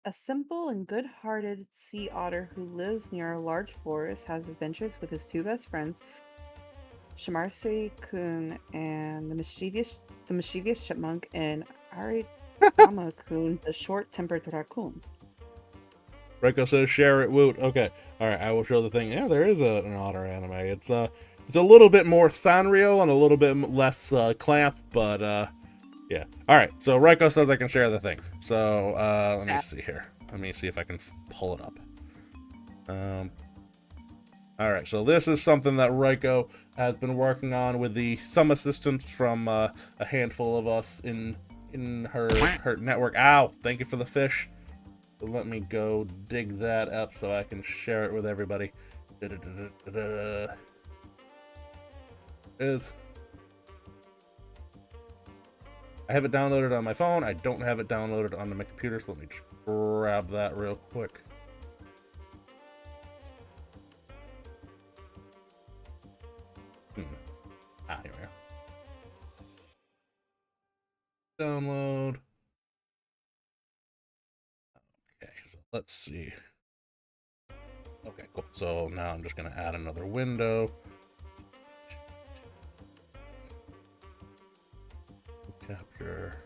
A simple and good-hearted sea otter who lives near a large forest has adventures with his two best friends, Shimarsui-kun and the mischievous chipmunk, and Aridama-kun, the short-tempered raccoon. Reiko says share it, woot. Okay, all right, I will show the thing. Yeah, there is an Otter anime. It's a little bit more Sanrio and a little bit less Clamp, but yeah. All right, so Reiko says I can share the thing. So let me see here. Let me see if I can pull it up. All right, so this is something that Reiko has been working on with some assistance from a handful of us in her network. Ow! Thank you for the fish. Let me go dig that up so I can share it with everybody. I have it downloaded on my phone. I don't have it downloaded on my computer, so let me just grab that real quick. Here we go. Download. Okay, so let's see. Okay, cool. So now I'm just going to add another window. Capture.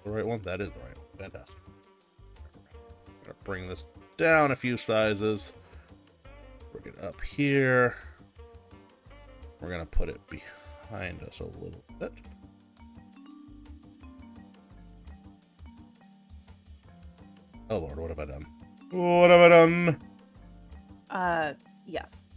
The right one? That is the right one. Fantastic. I'm going to bring this down a few sizes. Bring it up here. We're going to put it behind us a little bit. Oh Lord, what have I done? What have I done? Yes.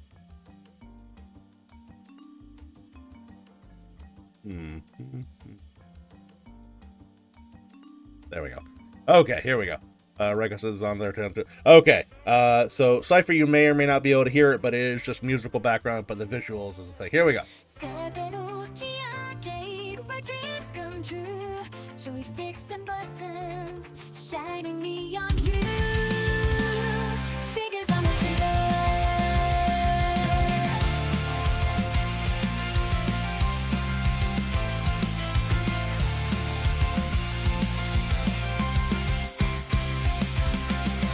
There we go. Okay, here we go. Reiko says it's on there. Okay, so Syphxr, you may or may not be able to hear it, but it is just musical background, but the visuals is the thing. Here we go. Joysticks and buttons, shining neon views, figures on the trigger.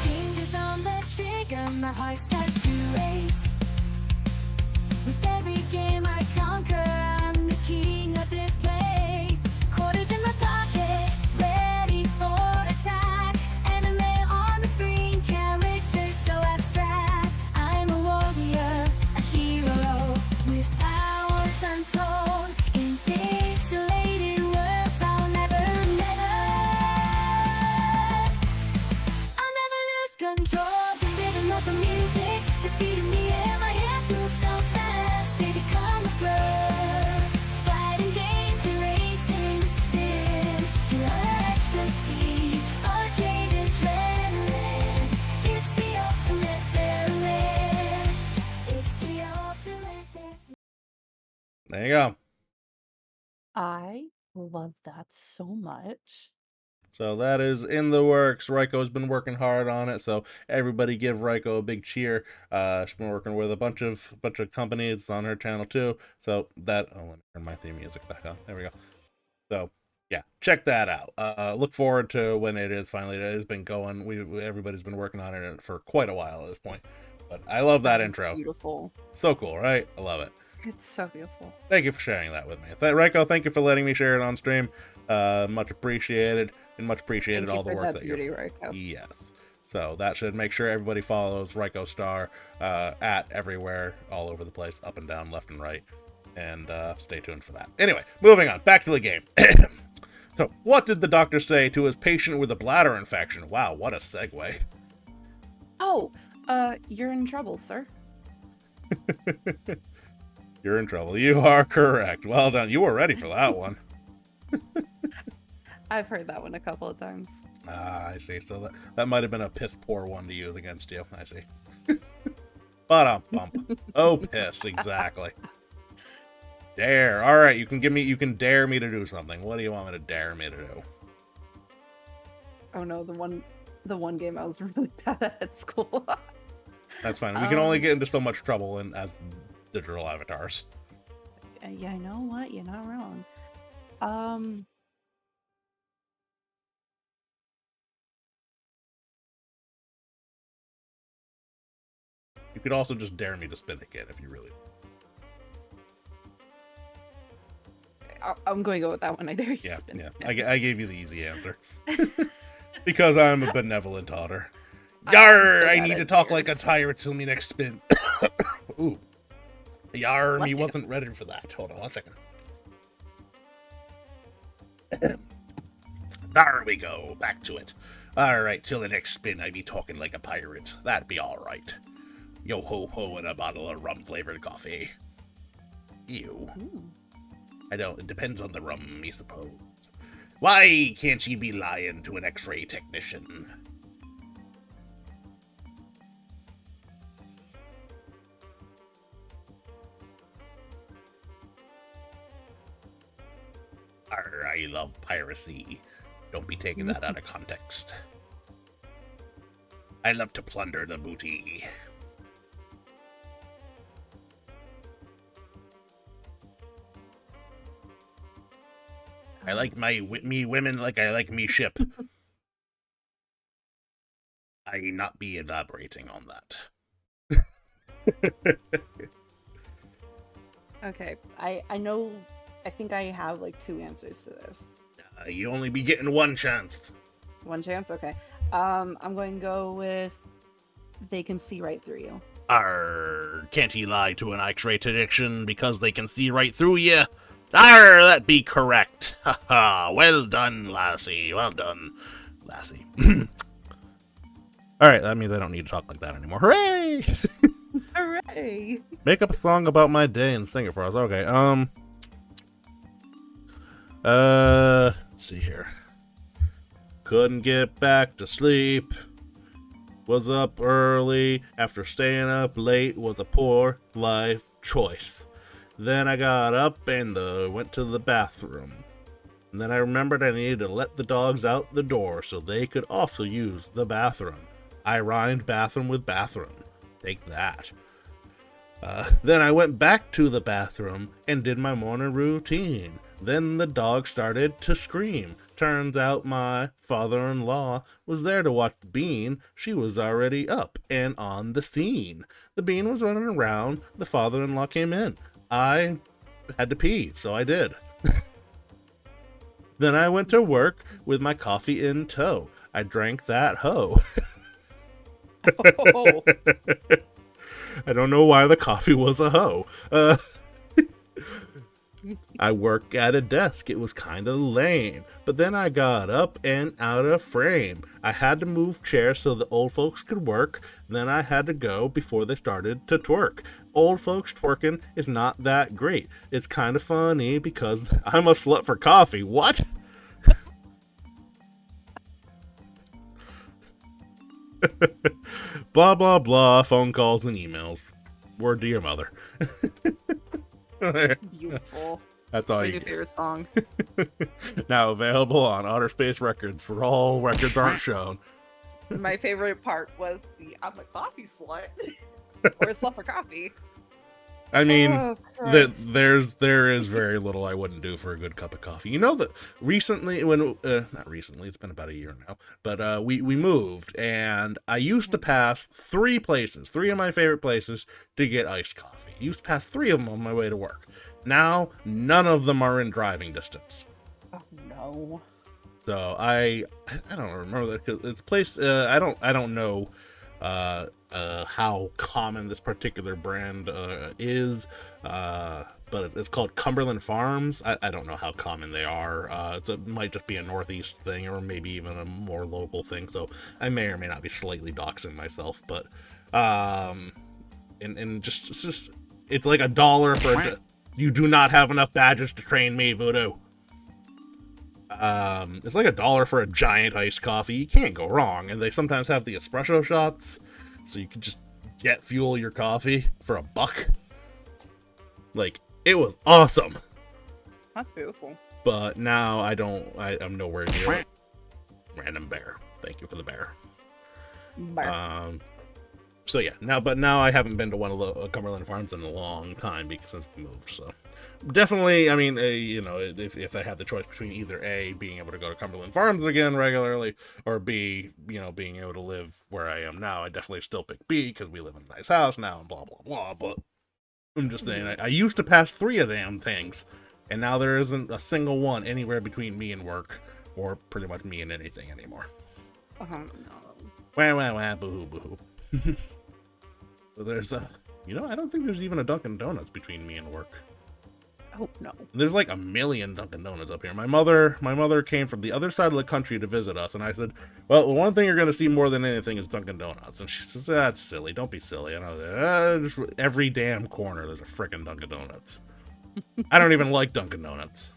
Fingers on the trigger, my heart starts to race. With every game I conquer, I'm the king of this place. Quarters in my pocket, ready for attack. Anime on the screen, characters so abstract. I'm a warrior, a hero, with powers untold. In pixelated worlds, I'll never lose control. The rhythm of the music, the beat in the air, my hands move so fast, they become a blur. Fighting games, erasing sims, pure ecstasy, arcade adrenaline. It's the ultimate thrill. It's the ultimate thrill. There you go. I love that so much. So that is in the works. Raiko's been working hard on it, so everybody give Raiko a big cheer. She's been working with a bunch of companies on her channel too. So that let me turn my theme music back on. There we go. So yeah, check that out. Look forward to when it is finally. It has been going. Everybody's been working on it for quite a while at this point. But I love that intro. Beautiful. So cool, right? I love it. It's so beautiful. Thank you for sharing that with me. Raiko, thank you for letting me share it on stream. Much appreciated, and much appreciated all the work that you're doing. Yes. So that should make sure everybody follows Raiko Star at everywhere, all over the place, up and down, left and right. And stay tuned for that. Anyway, moving on. Back to the game. So, what did the doctor say to his patient with a bladder infection? Wow, what a segue. Oh, you're in trouble, sir. You're in trouble. You are correct. Well done. You were ready for that one. I've heard that one a couple of times. Ah, I see. So that might have been a piss poor one to use against you. I see. Bump. Oh, piss. Exactly. Dare. All right. You can dare me to do something. What do you want me to dare me to do? Oh no, the one game I was really bad at school. That's fine. We can only get into so much trouble as digital avatars. Yeah, you know what? You're not wrong. You could also just dare me to spin again if you really. I'm going to go with that one. I dare you to Yeah, spin. yeah. I gave you the easy answer. Because I'm a benevolent otter. Yar! I need to talk like a tyrant till me next spin. Ooh. Yar, me wasn't ready for that. Hold on 1 second. There we go. Back to it. Alright, till the next spin, I be talking like a pirate. That'd be alright. Yo ho ho and a bottle of rum-flavored coffee. Ew. Ooh. I don't. It depends on the rum, I suppose. Why can't ye be lying to an X-ray technician? I love piracy. Don't be taking that out of context. I love to plunder the booty. I like me women like I like me ship. I not be elaborating on that. Okay, I know. I think I have like 2 answers to this. You only be getting one chance. One chance? Okay. I'm going to go with they can see right through you. Can't he lie to an X-ray technician because they can see right through you? That be correct. Haha, well done, lassie. Well done, lassie. Alright, that means I don't need to talk like that anymore. Hooray! Hooray! Make up a song about my day and sing it for us. Okay, let's see here. Couldn't get back to sleep. Was up early after staying up late. Was a poor life choice. Then I got up and went to the bathroom. And then I remembered I needed to let the dogs out the door so they could also use the bathroom. I rhymed bathroom with bathroom. Take that. Then I went back to the bathroom and did my morning routine. Then the dog started to scream. Turns out my father-in-law was there to watch the bean. She was already up and on the scene. The bean was running around. The father-in-law came in. I had to pee, so I did. Then I went to work with my coffee in tow. I drank that hoe. Oh. I don't know why the coffee was a hoe. I work at a desk. It was kind of lame. But then I got up and out of frame. I had to move chairs so the old folks could work. Then I had to go before they started to twerk. Old folks twerking is not that great. It's kind of funny because I'm a slut for coffee. What? Blah, blah, blah. Phone calls and emails. Word to your mother. Beautiful. That's all my you new get. favorite song. Now available on Otter Space Records for all records aren't shown. My favorite part was the I'm a coffee slut. Or a slut for coffee. I mean, Oh, Christ. there is very little I wouldn't do for a good cup of coffee. You know that recently, not recently, it's been about a year now, but we moved, and I used to pass three of my favorite places to get iced coffee. I used to pass three of them on my way to work. Now, none of them are in driving distance. Oh no. So I don't remember that, 'cause it's a place. I don't know how common this particular brand is, but it's called Cumberland Farms. I don't know how common they are. It might just be a Northeast thing, or maybe even a more local thing. So I may or may not be slightly doxing myself, but and just it's like $1 for you do not have enough badges to train me, Voodoo. It's like $1 for a giant iced coffee. You can't go wrong. And they sometimes have the espresso shots, so you can just jet fuel your coffee for $1. Like, it was awesome. That's beautiful. But now I'm nowhere near it. Random bear. Thank you for the bear. So yeah, now I haven't been to one of the Cumberland Farms in a long time because I've moved. So definitely, I mean, if I had the choice between either A, being able to go to Cumberland Farms again regularly, or B, being able to live where I am now, I definitely still pick B because we live in a nice house now and blah blah blah. But I'm just saying, I used to pass three of damn things, and now there isn't a single one anywhere between me and work, or pretty much me and anything anymore. Oh no. Wah wah wah, boo hoo boo hoo. So there's I don't think there's even a Dunkin' Donuts between me and work. Oh no. There's like a million Dunkin' Donuts up here. My mother came from the other side of the country to visit us, and I said, well, one thing you're going to see more than anything is Dunkin' Donuts. And she says, that's silly. Don't be silly. And I was like, just every damn corner there's a frickin' Dunkin' Donuts. I don't even like Dunkin' Donuts.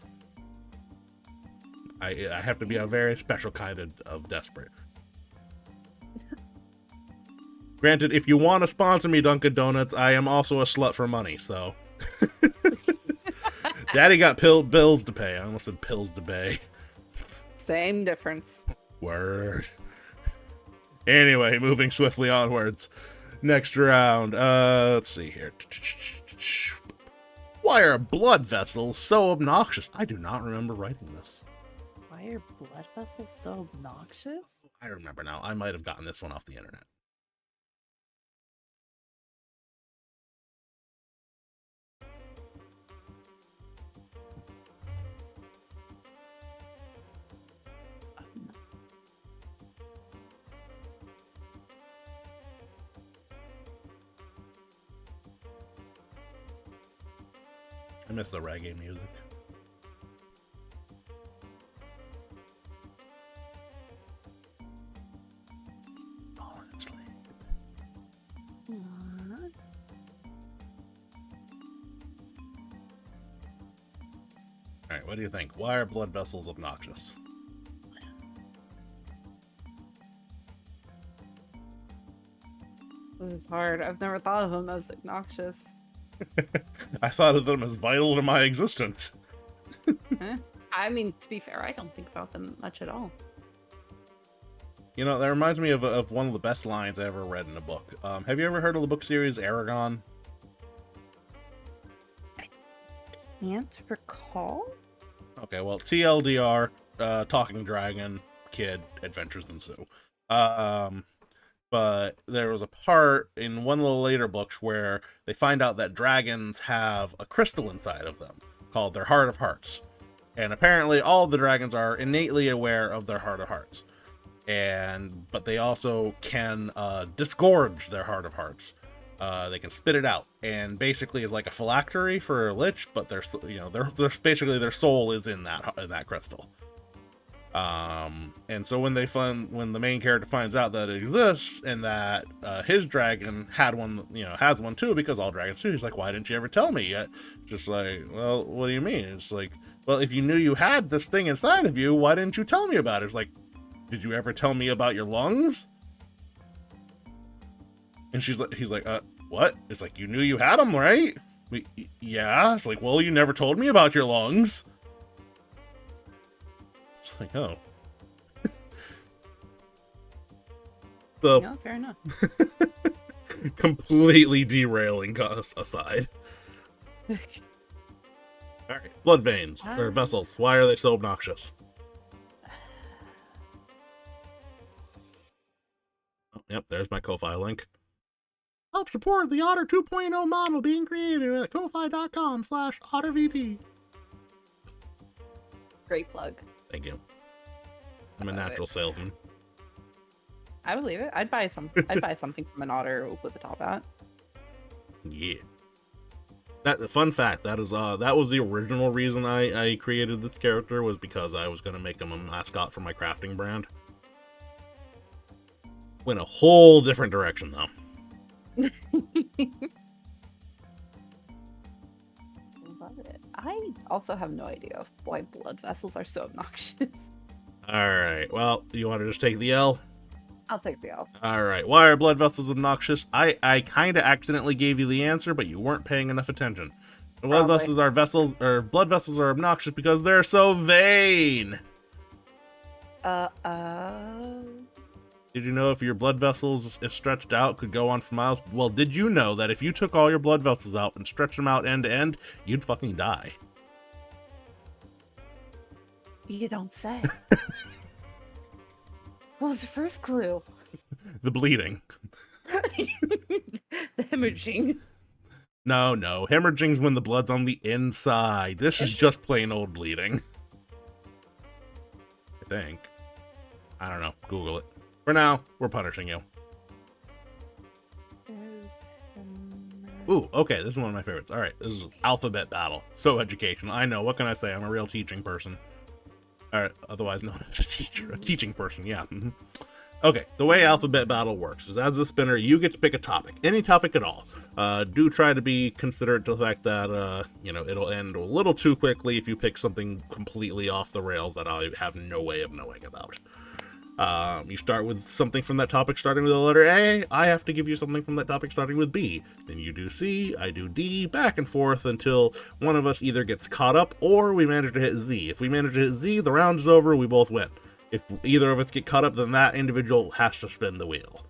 I have to be a very special kind of desperate. Granted, if you want to sponsor me, Dunkin' Donuts, I am also a slut for money, so. Daddy got bills to pay. I almost said pills to pay. Same difference. Word. Anyway, moving swiftly onwards. Next round. Let's see here. Why are blood vessels so obnoxious? I do not remember writing this. Why are blood vessels so obnoxious? I remember now. I might have gotten this one off the internet. I miss the reggae music. Falling asleep. Alright, what do you think? Why are blood vessels obnoxious? This is hard. I've never thought of them as obnoxious. I thought of them as vital to my existence. I mean, to be fair, I don't think about them much at all. You know, that reminds me of one of the best lines I ever read in a book. Have you ever heard of the book series Aragon? I can't recall. Okay, well, TLDR, Talking Dragon, Kid, Adventures Ensue. But there was a part in one of the later books where they find out that dragons have a crystal inside of them called their Heart of Hearts. And apparently all the dragons are innately aware of their Heart of Hearts. But they also can disgorge their Heart of Hearts. They can spit it out, and basically is like a phylactery for a lich, but they're basically their soul is in that crystal. And so when the main character finds out that it exists and that his dragon has one too, because all dragons do, he's like, why didn't you ever tell me yet? Just like, well, what do you mean? It's like, well, if you knew you had this thing inside of you, why didn't you tell me about it? It's like, did you ever tell me about your lungs? And he's like, what? It's like, you knew you had them, right? Yeah. It's like, well, you never told me about your lungs. It's like, oh. So, No, fair enough. completely derailing us aside. Alright, blood veins, or vessels. Why are they so obnoxious? Oh, yep, there's my Ko-Fi link. Help support the Otter 2.0 model being created at ko-fi.com/OtterVT. Great plug. Thank you. I'm a natural salesman. I believe it. I'd buy something from an Otter with a top hat. Yeah. That fun fact, that was the original reason I created this character, was because I was gonna make him a mascot for my crafting brand. Went a whole different direction though. Love it. I also have no idea why blood vessels are so obnoxious. Alright, well, you want to just take the L? I'll take the L. Alright, why are blood vessels obnoxious? I kind of accidentally gave you the answer, but you weren't paying enough attention. Blood vessels are obnoxious because they're so vain. Did you know if your blood vessels, if stretched out, could go on for miles? Well, did you know that if you took all your blood vessels out and stretched them out end to end, you'd fucking die? You don't say. What was the first clue? The bleeding. The hemorrhaging. No, hemorrhaging's when the blood's on the inside. This is just plain old bleeding. I think. I don't know. Google it. For now, we're punishing you. Ooh, okay, this is one of my favorites. Alright, this is alphabet battle. So educational. I know, what can I say? I'm a real teaching person. Alright, otherwise known as a teacher. A teaching person, yeah. Okay, the way alphabet battle works is, as a spinner, you get to pick a topic. Any topic at all. Do try to be considerate to the fact that, it'll end a little too quickly if you pick something completely off the rails that I have no way of knowing about. You start with something from that topic starting with the letter A. I have to give you something from that topic starting with B. Then you do C, I do D, back and forth until one of us either gets caught up or we manage to hit Z. If we manage to hit Z, the round is over, we both win. If either of us get caught up, then that individual has to spin the wheel.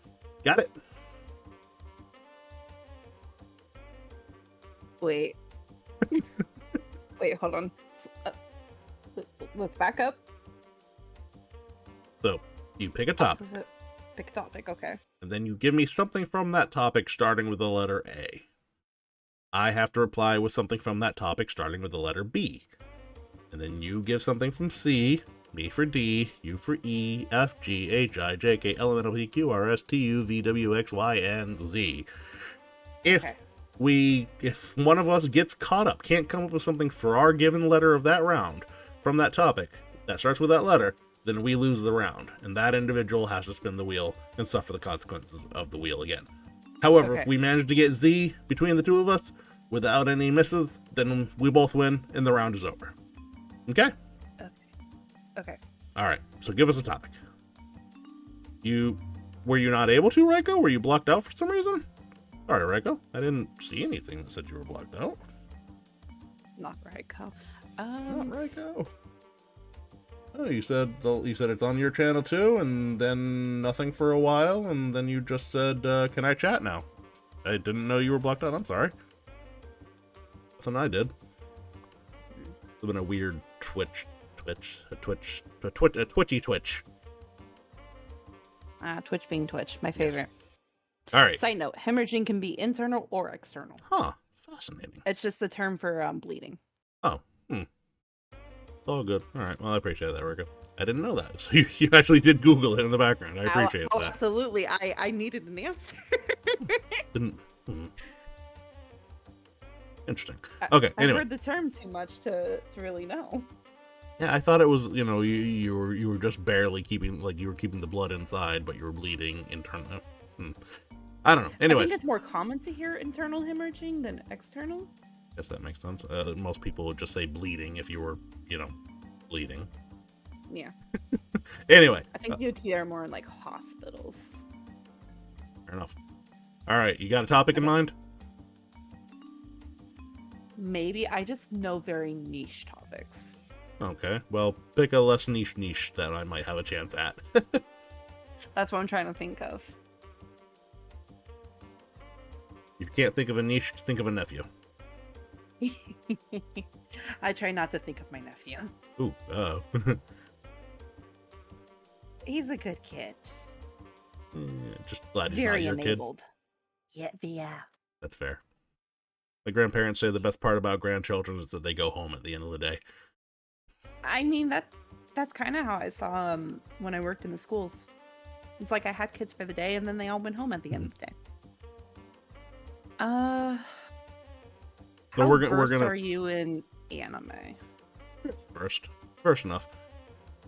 Got it? Wait. Wait, hold on. Let's back up. So, you pick a topic. Pick a topic, okay. And then you give me something from that topic starting with the letter A. I have to reply with something from that topic starting with the letter B. And then you give something from C, me for D, U for E, F, G, H, I, J, K, L, M, N, O, P, Q, R, S, T, U, V, W, X, Y, and Z. If one of us gets caught up, can't come up with something for our given letter of that round from that topic that starts with that letter, then we lose the round, and that individual has to spin the wheel and suffer the consequences of the wheel again. However, if we manage to get Z between the two of us without any misses, then we both win and the round is over. Okay? Okay. Alright, so give us a topic. Were you not able to, Reiko? Were you blocked out for some reason? Sorry, Reiko. I didn't see anything that said you were blocked out. Not Reiko. Not Reiko. Oh, you said it's on your channel too, and then nothing for a while, and then you just said, can I chat now? I didn't know you were blocked out, I'm sorry. Nothing I did. It's been a weird twitchy twitch. Twitch being Twitch, my favorite. Yes. Alright. Side note, hemorrhaging can be internal or external. Huh, fascinating. It's just the term for bleeding. Oh, It's all good. Alright, well, I appreciate that, Rico. I didn't know that. So you actually did Google it in the background. I appreciate that. Absolutely. I needed an answer. Interesting. Okay, anyway. I've heard the term too much to really know. Yeah, I thought it was, you were just barely keeping the blood inside, but you were bleeding internally. I don't know. Anyways. I think it's more common to hear internal hemorrhaging than external. Guess that makes sense. Most people would just say bleeding if you were, bleeding. Yeah. Anyway. I think you'd hear more in like hospitals. Fair enough. All right, you got a topic in mind? maybe. I just know very niche topics. Okay, well, pick a less niche that I might have a chance at. That's what I'm trying to think of. If you can't think of a niche, think of a nephew. I try not to think of my nephew. Ooh, He's a good kid. just glad he's Very not your enabled. kid. Yeah. That's fair. My grandparents say the best part about grandchildren is that they go home at the end of the day. I mean, that's kind of how I saw when I worked in the schools. It's like I had kids for the day, and then they all went home at the end of the day. So How we're versed gonna are you in anime? first enough.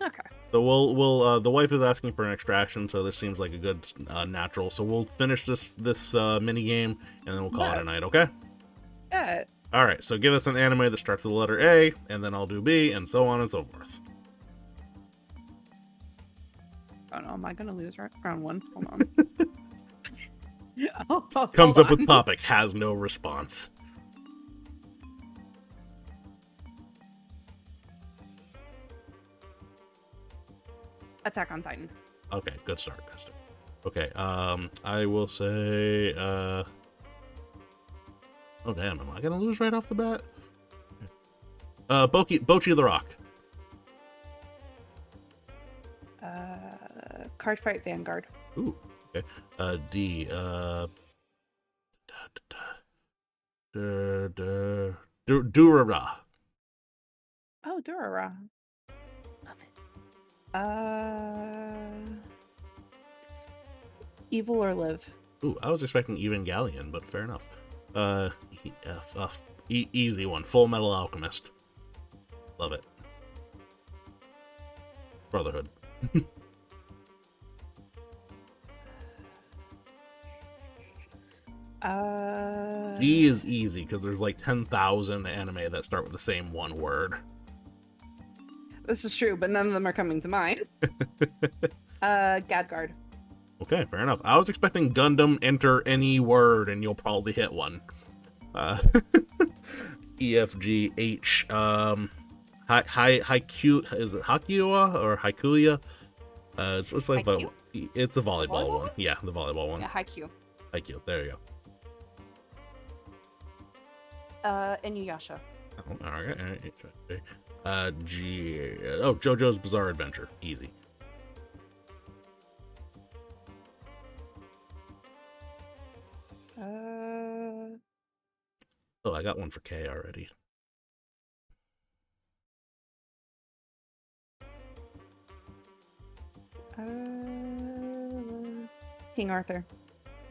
Okay. So we'll the wife is asking for an extraction, so this seems like a good natural. So we'll finish this mini game and then we'll call it a night. Okay. Yeah. All right. So give us an anime that starts with the letter A, and then I'll do B, and so on and so forth. Oh no, am I gonna lose round one? Hold on. Oh, Comes hold up with on. topic, has no response. Attack on Titan. Okay, good start. Okay, I will say, oh damn, am I gonna lose right off the bat? Bochi the Rock. Card Fight Vanguard. Ooh, okay. D, Durara. Oh, Durara. Love it. Evil or Live. Ooh, I was expecting Evangelion, but fair enough. Easy one. Full Metal Alchemist. Love it. Brotherhood. G is easy because there's like 10,000 anime that start with the same one word. This is true, but none of them are coming to mind. Gadgard. Okay, fair enough. I was expecting Gundam, enter any word, and you'll probably hit one. E, F, G, H. Haiku, is it Hakuya or Haikuya? It's like Haiku? it's the volleyball Volleyball? one. Yeah, the volleyball one. Yeah, Haikyuu. Haiku. There you go. Inuyasha. Oh, all right. G. Oh, JoJo's Bizarre Adventure. Easy. Oh, I got one for K already. King Arthur.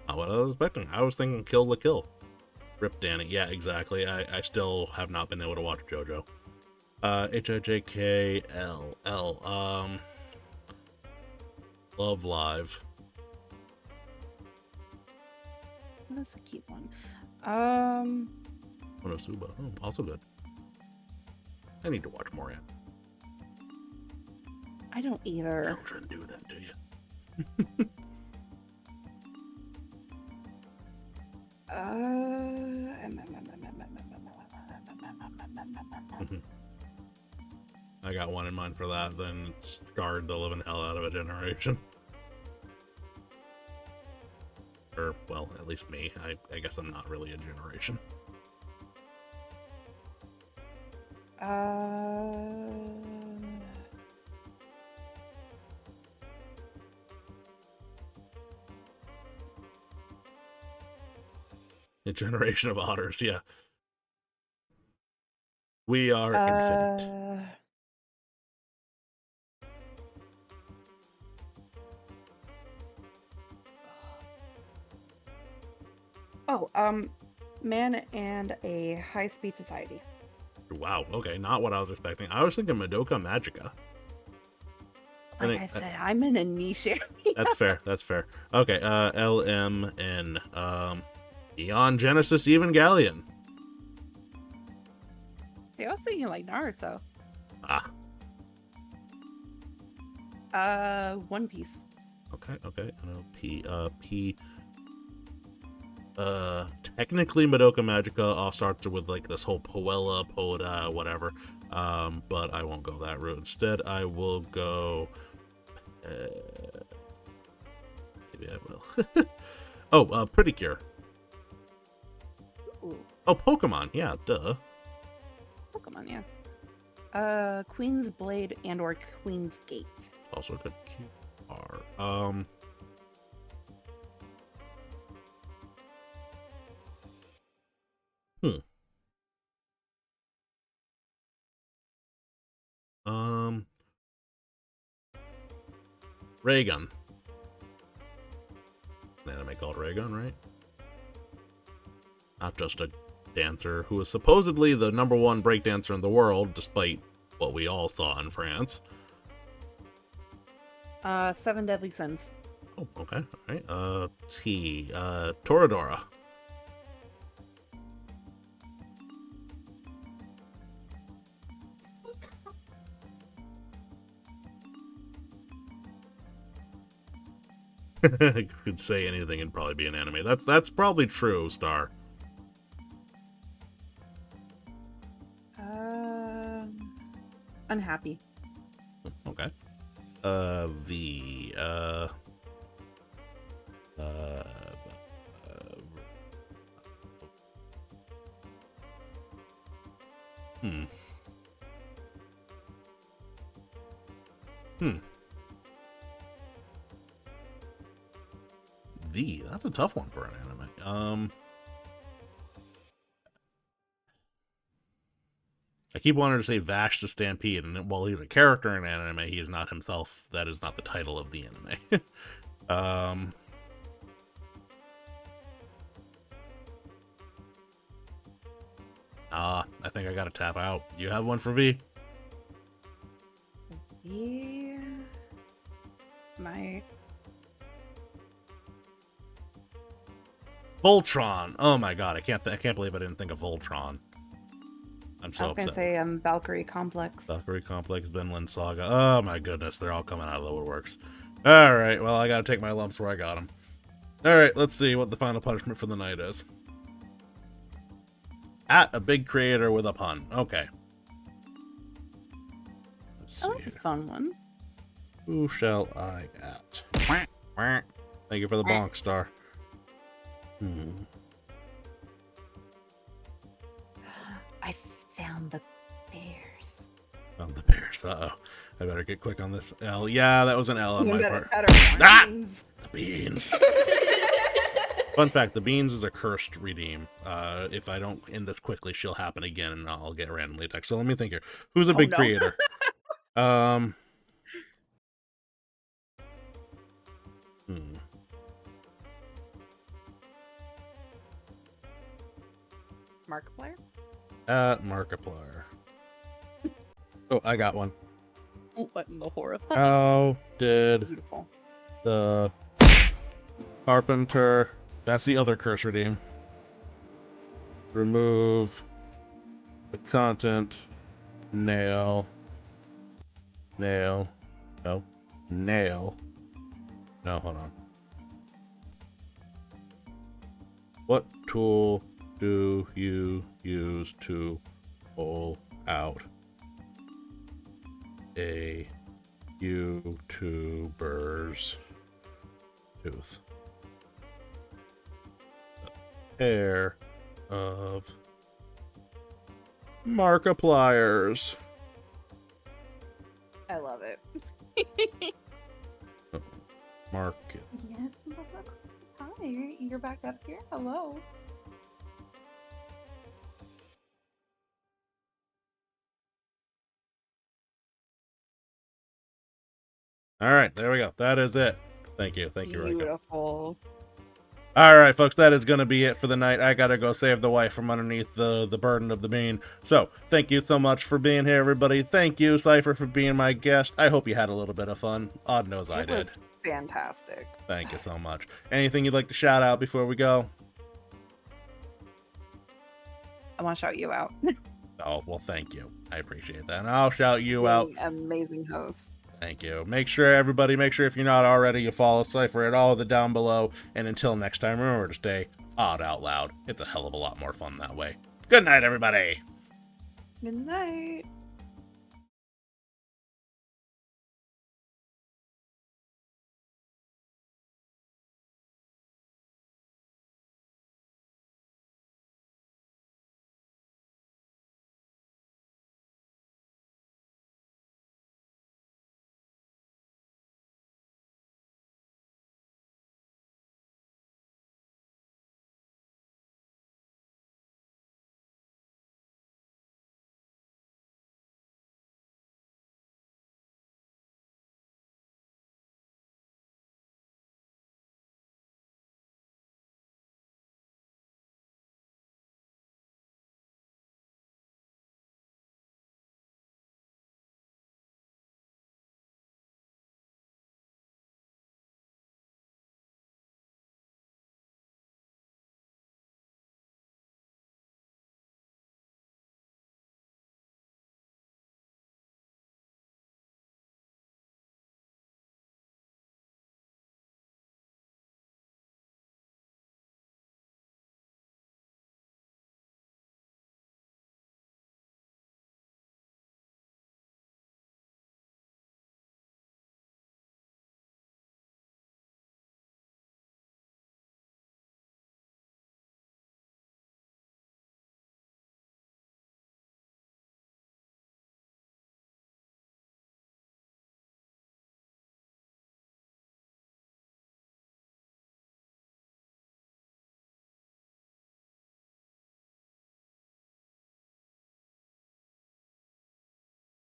Not what I was expecting. I was thinking Kill la Kill. Rip Danny. Yeah, exactly. I still have not been able to watch JoJo. HIJKL. Love Live. That's a cute one. Konosuba. Oh, also good. I need to watch more yet. I don't either. Children do that to you. I got one in mind for that, then it scarred the living hell out of a generation. Or, well, at least me. I guess I'm not really a generation. A generation of otters, yeah. We are infinite. Man and a High-Speed Society. Wow, okay, not what I was expecting. I was thinking Madoka Magica. Like I said, I'm in a niche area. That's fair. Okay, LMN. Neon Genesis Evangelion. See, I was thinking like Naruto. Ah. One Piece. Okay. I know P. Technically Madoka Magica all starts with like this whole Poella, Poda, whatever. But I won't go that route. Instead, I will go. Maybe I will. Oh, Pretty Cure. Ooh, Oh, Pokemon. Yeah, duh. Pokemon, yeah. Queen's Blade and or Queen's Gate. Also a good QR. Hmm. Raygun. An anime called Raygun, right? Not just a dancer who is supposedly the #1 breakdancer in the world, despite what we all saw in France. Seven Deadly Sins. Oh, okay. All right. Toradora. I could say anything and probably be an anime. That's probably true, Star. Unhappy. Okay. V. Hmm. V. That's a tough one for an anime. I keep wanting to say Vash the Stampede, and while he's a character in anime, he is not himself. That is not the title of the anime. I think I gotta tap out. You have one for V? Yeah. My Voltron. Oh my god, I can't believe I didn't think of Voltron. I'm so I was gonna upset. say Valkyrie Complex. Valkyrie Complex, Vinland Saga. Oh my goodness, they're all coming out of the woodworks. All right, well I gotta take my lumps where I got them. All right, let's see what the final punishment for the night is. At a big creator with a pun. Okay. Let's Oh, that's a see. fun one. Who shall I at? Thank you for the bonk, Star. I found the bears. On the Bears. Uh-oh. I better get quick on this L. Yeah, that was an L on my part. Ah! The beans. Fun fact, the beans is a cursed redeem. If I don't end this quickly, she'll happen again and I'll get randomly attacked. So let me think here. Who's a big no. creator? Markiplier? Markiplier. Oh, I got one. What in the horror? How did Beautiful. the Carpenter, that's the other curse redeem, remove the content nail, no, hold on. What tool do you use to pull out a YouTuber's tooth? A pair of Markipliers. I love it. Market. Yes, hi, you're back up here. Hello. All right, there we go. That is it. Thank you, Rika. Beautiful. All right, folks, that is going to be it for the night. I got to go save the wife from underneath the burden of the bean. So, thank you so much for being here, everybody. Thank you, Syphxr, for being my guest. I hope you had a little bit of fun. Odd knows I did. It was fantastic. Thank you so much. Anything you'd like to shout out before we go? I want to shout you out. Oh, well, thank you. I appreciate that. And I'll shout you out. Amazing host. Thank you. Make sure if you're not already, you follow Syphxr at all of the down below. And until next time, remember to stay Odd Out Loud. It's a hell of a lot more fun that way. Good night, everybody. Good night.